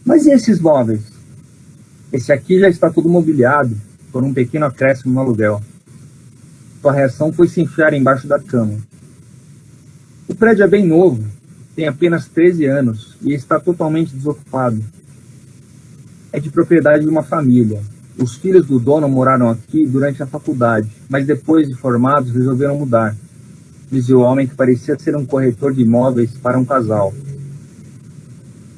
Mas e esses móveis? Esse aqui já está todo mobiliado, por um pequeno acréscimo no aluguel. Sua reação foi se enfiar embaixo da cama. O prédio é bem novo, tem apenas 13 anos e está totalmente desocupado. É de propriedade de uma família. Os filhos do dono moraram aqui durante a faculdade, mas depois de formados resolveram mudar, dizia o homem que parecia ser um corretor de imóveis para um casal.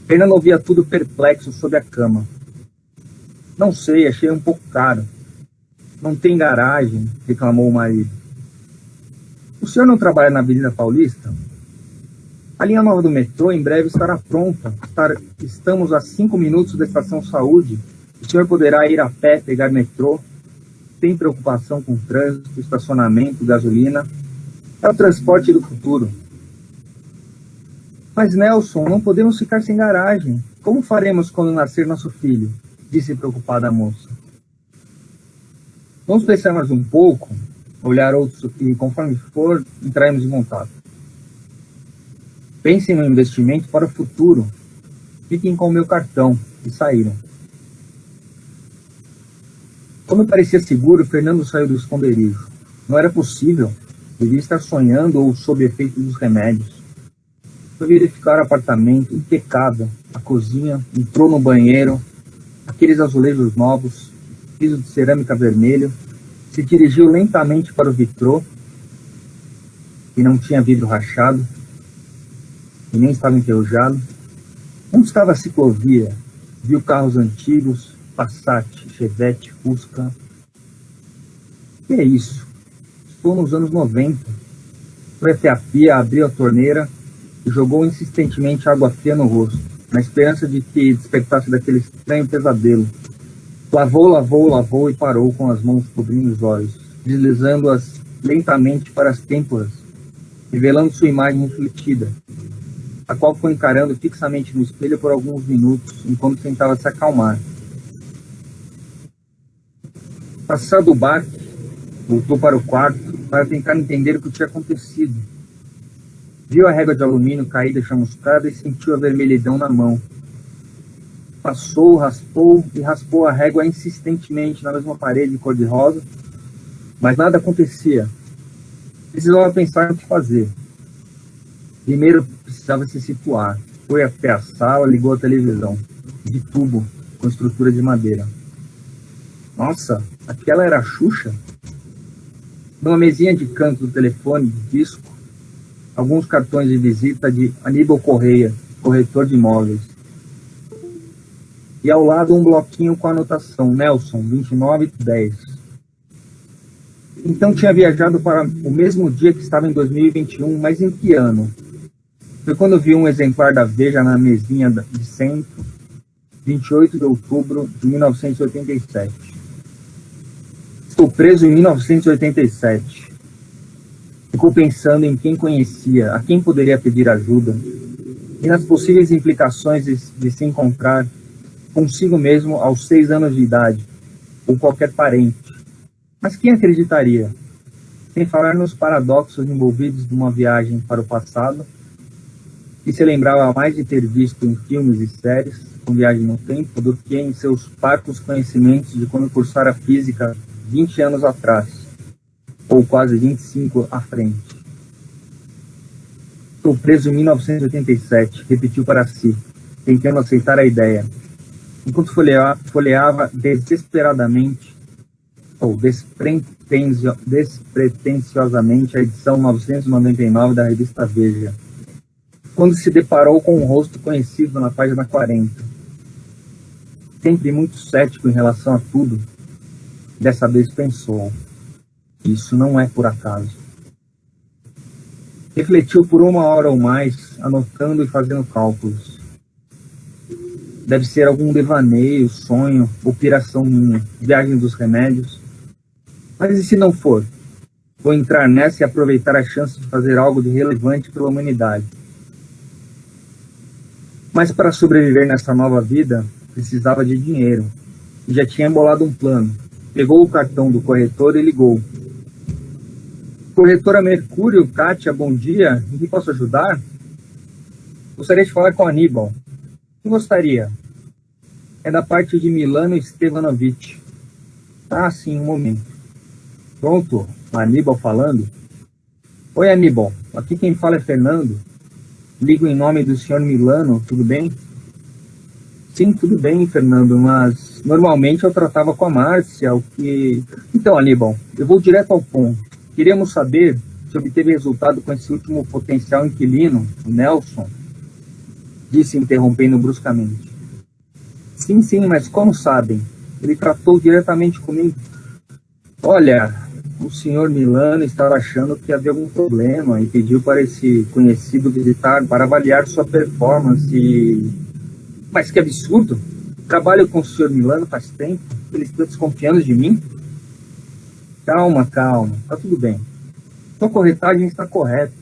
Fernando ouvia tudo perplexo sob a cama. Não sei, achei um pouco caro. Não tem garagem, reclamou o marido. O senhor não trabalha na Avenida Paulista? A linha nova do metrô em breve estará pronta. Estamos a 5 minutos da Estação Saúde. O senhor poderá ir a pé, pegar metrô, sem preocupação com trânsito, estacionamento, gasolina. É o transporte do futuro. Mas, Nelson, não podemos ficar sem garagem. Como faremos quando nascer nosso filho? Disse preocupada a moça. Vamos pensar mais um pouco, olhar outros e, conforme for, entraremos em contato. Pensem no investimento para o futuro. Fiquem com o meu cartão. E saíram. Como parecia seguro, Fernando saiu do esconderijo. Não era possível. Devia estar sonhando ou sob efeito dos remédios. Foi verificar o apartamento impecável, a cozinha, entrou no banheiro, aqueles azulejos novos, piso de cerâmica vermelho, se dirigiu lentamente para o vitrô, que não tinha vidro rachado, e nem estava enferrujado. Onde estava a ciclovia? Viu carros antigos, Passat, Chevette, Fusca. Que é isso? Estou nos anos 90. Foi até a pia, abriu a torneira e jogou insistentemente água fria no rosto, na esperança de que despertasse daquele estranho pesadelo. Lavou e parou com as mãos cobrindo os olhos, deslizando-as lentamente para as têmporas, revelando sua imagem refletida, a qual foi encarando fixamente no espelho por alguns minutos, enquanto tentava se acalmar. Passado o baque, voltou para o quarto para tentar entender o que tinha acontecido. Viu a régua de alumínio caída chamuscada e sentiu a vermelhidão na mão. Passou, raspou a régua insistentemente na mesma parede cor-de-rosa, mas nada acontecia. Precisava pensar no que fazer. Primeiro precisava se situar. Foi até a sala, ligou a televisão, de tubo, com estrutura de madeira. Nossa, aquela era a Xuxa? Numa mesinha de canto do telefone, de disco, alguns cartões de visita de Aníbal Correia, corretor de imóveis. E ao lado um bloquinho com a anotação Nelson, 2910. Então tinha viajado para o mesmo dia que estava em 2021, mas em que ano? Foi quando vi um exemplar da Veja na mesinha de centro, 28 de outubro de 1987. Estou preso em 1987. Ficou pensando em quem conhecia, a quem poderia pedir ajuda, e nas possíveis implicações de se encontrar consigo mesmo aos 6 anos de idade, ou qualquer parente. Mas quem acreditaria? Sem falar nos paradoxos envolvidos numa viagem para o passado, que se lembrava mais de ter visto em filmes e séries, com viagem no tempo, do que em seus parcos conhecimentos de quando cursara física 20 anos atrás, ou quase 25 à frente. Estou preso em 1987, repetiu para si, tentando aceitar a ideia, enquanto folheava desesperadamente, ou despretensiosamente, a edição 999 da revista Veja, quando se deparou com um rosto conhecido na página 40. Sempre muito cético em relação a tudo, dessa vez pensou: isso não é por acaso. Refletiu por 1 hora ou mais, anotando e fazendo cálculos. Deve ser algum devaneio, sonho ou piração minha, viagem dos remédios. Mas e se não for? Vou entrar nessa e aproveitar a chance de fazer algo de relevante pela humanidade. Mas para sobreviver nessa nova vida, precisava de dinheiro. E já tinha embolado um plano. Pegou o cartão do corretor e ligou. Corretora Mercúrio, Kátia, bom dia. Em que posso ajudar? Gostaria de falar com Aníbal. Que gostaria? É da parte de Milano Stevanovic. Ah, sim, um momento. Pronto, Aníbal falando. Oi, Aníbal. Aqui quem fala é Fernando. Ligo em nome do senhor Milano, tudo bem? Sim, tudo bem, Fernando, mas normalmente eu tratava com a Márcia, o que... Então, Aníbal, eu vou direto ao ponto. Queríamos saber se obteve resultado com esse último potencial inquilino, o Nelson, disse interrompendo bruscamente. Sim, mas como sabem? Ele tratou diretamente comigo. Olha, o senhor Milano estava achando que havia algum problema e pediu para esse conhecido visitar para avaliar sua performance. Mas que absurdo! Trabalho com o senhor Milano faz tempo. Ele está desconfiando de mim? Calma, tá tudo bem. Sua corretagem está correta.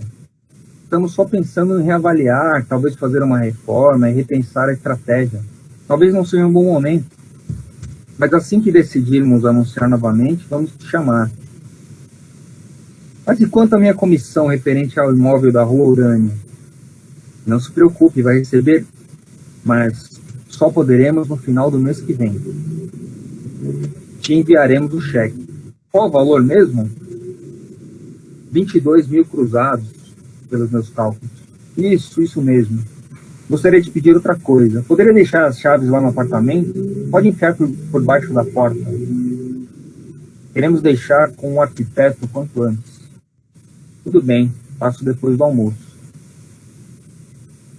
Estamos só pensando em reavaliar, talvez fazer uma reforma e repensar a estratégia. Talvez não seja um bom momento. Mas assim que decidirmos anunciar novamente, vamos te chamar. Mas e quanto à minha comissão referente ao imóvel da Rua Urânia? Não se preocupe, vai receber, mas só poderemos no final do mês que vem. Te enviaremos o cheque. Qual o valor mesmo? 22 mil cruzados, pelos meus cálculos. Isso mesmo. Gostaria de pedir outra coisa. Poderia deixar as chaves lá no apartamento? Pode enfiar por baixo da porta. Queremos deixar com o arquiteto quanto antes. Tudo bem, passo depois do almoço.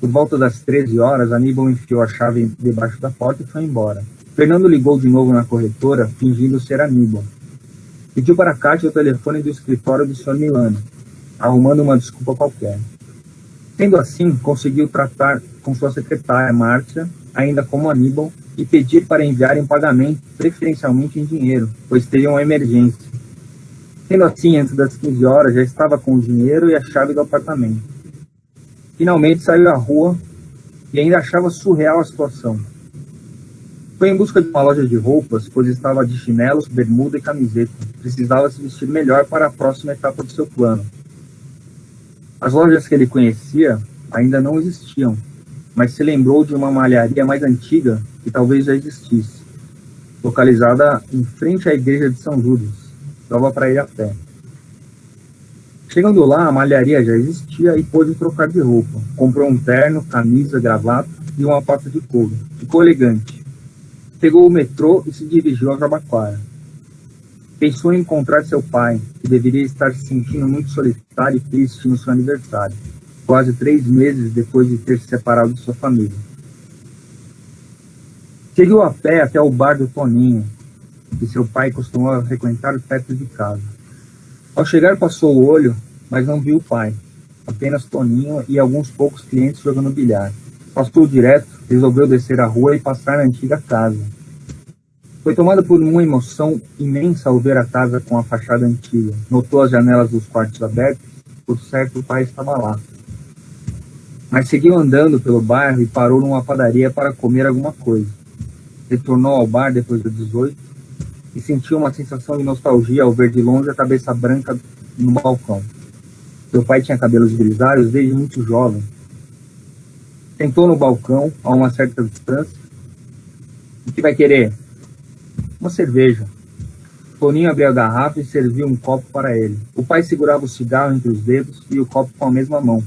Por volta das 13 horas, Aníbal enfiou a chave debaixo da porta e foi embora. Fernando ligou de novo na corretora, fingindo ser Aníbal. Pediu para Kátia o telefone do escritório do Sr. Milano, arrumando uma desculpa qualquer. Sendo assim, conseguiu tratar com sua secretária, Márcia, ainda como Aníbal, e pedir para enviarem pagamento, preferencialmente em dinheiro, pois teriam uma emergência. Sendo assim, antes das 15 horas, já estava com o dinheiro e a chave do apartamento. Finalmente saiu à rua e ainda achava surreal a situação. Foi em busca de uma loja de roupas, pois estava de chinelos, bermuda e camiseta. Precisava se vestir melhor para a próxima etapa do seu plano. As lojas que ele conhecia ainda não existiam, mas se lembrou de uma malharia mais antiga que talvez já existisse, localizada em frente à igreja de São Judas. Dava para ir a pé. Chegando lá, a malharia já existia e pôde trocar de roupa. Comprou um terno, camisa, gravata e uma pata de couro. Ficou elegante. Pegou o metrô e se dirigiu a Jabaquara. Pensou em encontrar seu pai, que deveria estar se sentindo muito solitário e triste no seu aniversário, quase 3 meses depois de ter se separado de sua família. Seguiu a pé até o bar do Toninho, que seu pai costumava frequentar perto de casa. Ao chegar, passou o olho, mas não viu o pai, apenas Toninho e alguns poucos clientes jogando bilhar. Passou direto, resolveu descer a rua e passar na antiga casa. Foi tomado por uma emoção imensa ao ver a casa com a fachada antiga. Notou as janelas dos quartos abertos, por certo o pai estava lá. Mas seguiu andando pelo bairro e parou numa padaria para comer alguma coisa. Retornou ao bar depois das 18 e sentiu uma sensação de nostalgia ao ver de longe a cabeça branca no balcão. Seu pai tinha cabelos grisalhos desde muito jovem. Sentou no balcão, a uma certa distância. O que vai querer? Uma cerveja. Toninho abriu a garrafa e serviu um copo para ele. O pai segurava o cigarro entre os dedos e o copo com a mesma mão.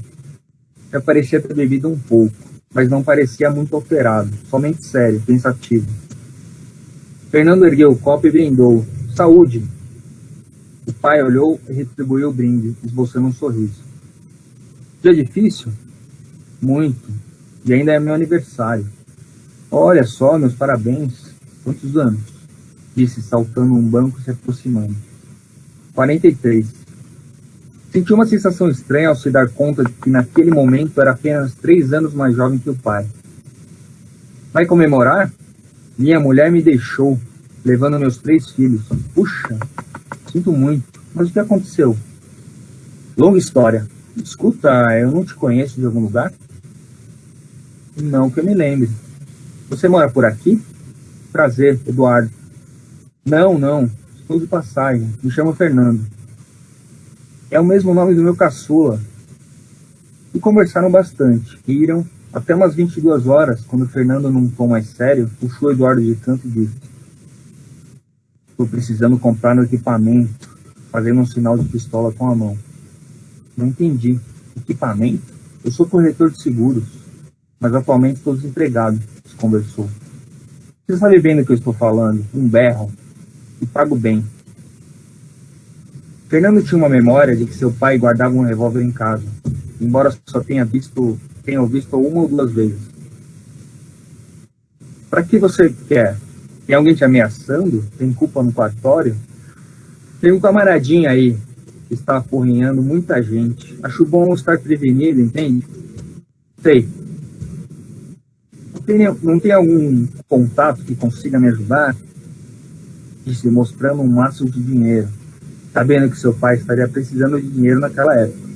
Já parecia ter bebido um pouco, mas não parecia muito alterado, somente sério, pensativo. Fernando ergueu o copo e brindou. Saúde! O pai olhou e retribuiu o brinde, esboçando um sorriso. Dia difícil? Muito. E ainda é meu aniversário. Olha só, meus parabéns. Quantos anos? Disse, saltando um banco e se aproximando. 43. Sentiu uma sensação estranha ao se dar conta de que naquele momento era apenas 3 anos mais jovem que o pai. Vai comemorar? Minha mulher me deixou, levando meus 3 filhos. Puxa, sinto muito. Mas o que aconteceu? Longa história. Escuta, eu não te conheço de algum lugar? Não que eu me lembre. Você mora por aqui? Prazer, Eduardo. Não. Estou de passagem. Me chamo Fernando. É o mesmo nome do meu caçula. E conversaram bastante. Riram até umas 22 horas, quando Fernando, num tom mais sério, puxou Eduardo de canto e disse: estou precisando comprar um equipamento, fazendo um sinal de pistola com a mão. Não entendi. Equipamento? Eu sou corretor de seguros, mas atualmente estou desempregado, se conversou. Você sabe bem do que eu estou falando, um berro, e pago bem. Fernando tinha uma memória de que seu pai guardava um revólver em casa, embora só tenha visto uma ou 2 vezes. Para que você quer? Tem alguém te ameaçando? Tem culpa no cartório? Tem um camaradinho aí que está apurrinhando muita gente. Acho bom estar prevenido, entende? Sei. Não tem algum contato que consiga me ajudar? Disse, mostrando um maço de dinheiro, sabendo que seu pai estaria precisando de dinheiro naquela época.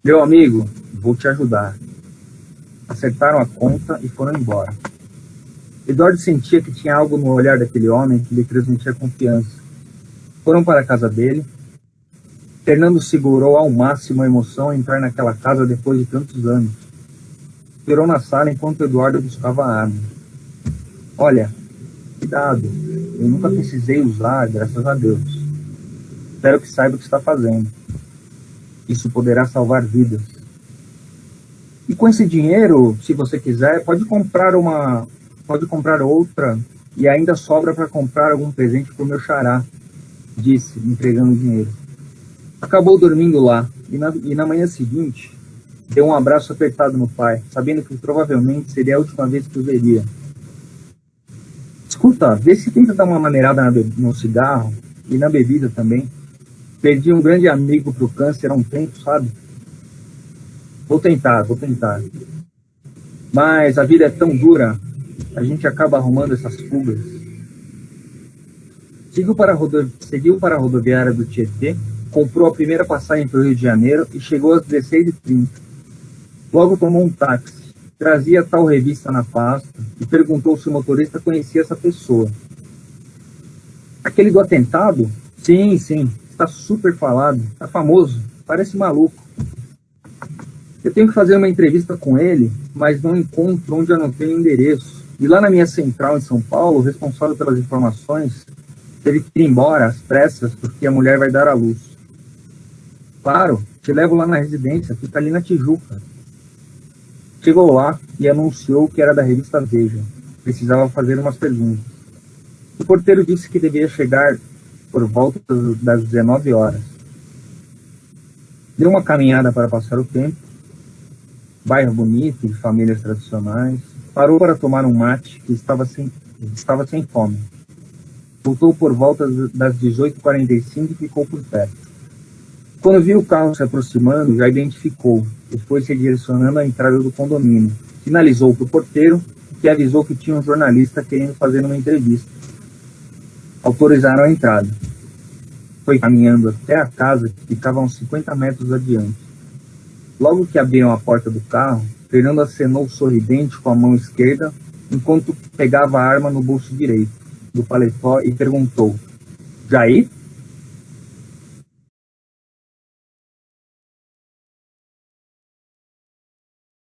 Meu amigo, vou te ajudar. Acertaram a conta e foram embora. Eduardo sentia que tinha algo no olhar daquele homem que lhe transmitia confiança. Foram para a casa dele. Fernando segurou ao máximo a emoção a entrar naquela casa depois de tantos anos. Esperou na sala enquanto Eduardo buscava a arma. Olha, cuidado. Eu nunca precisei usar, graças a Deus. Espero que saiba o que está fazendo. Isso poderá salvar vidas. E com esse dinheiro, se você quiser, pode comprar outra e ainda sobra para comprar algum presente para o meu xará, disse, entregando o dinheiro. Acabou dormindo lá e na manhã seguinte deu um abraço apertado no pai, sabendo que provavelmente seria a última vez que o veria. Escuta, vê se tenta dar uma maneirada no cigarro e na bebida também. Perdi um grande amigo pro câncer há um tempo, sabe? Vou tentar. Mas a vida é tão dura, a gente acaba arrumando essas fugas. Seguiu para a rodoviária do Tietê, comprou a primeira passagem para o Rio de Janeiro e chegou às 16h30. Logo tomou um táxi, trazia tal revista na pasta e perguntou se o motorista conhecia essa pessoa. Aquele do atentado? Sim, está super falado, está famoso, parece maluco. Eu tenho que fazer uma entrevista com ele, mas não encontro onde anotei o endereço. E lá na minha central em São Paulo, o responsável pelas informações teve que ir embora às pressas porque a mulher vai dar à luz. Claro, te levo lá na residência, fica ali na Tijuca. Chegou lá e anunciou que era da revista Veja. Precisava fazer umas perguntas. O porteiro disse que deveria chegar por volta das 19 horas. Deu uma caminhada para passar o tempo. Bairro bonito, de famílias tradicionais. Parou para tomar um mate que estava sem fome. Voltou por volta das 18h45 e ficou por perto. Quando viu o carro se aproximando, já identificou e foi se direcionando à entrada do condomínio. Sinalizou para o porteiro, que avisou que tinha um jornalista querendo fazer uma entrevista. Autorizaram a entrada. Foi caminhando até a casa, que ficava a uns 50 metros adiante. Logo que abriram a porta do carro, Fernando acenou sorridente com a mão esquerda, enquanto pegava a arma no bolso direito do paletó e perguntou: Jair?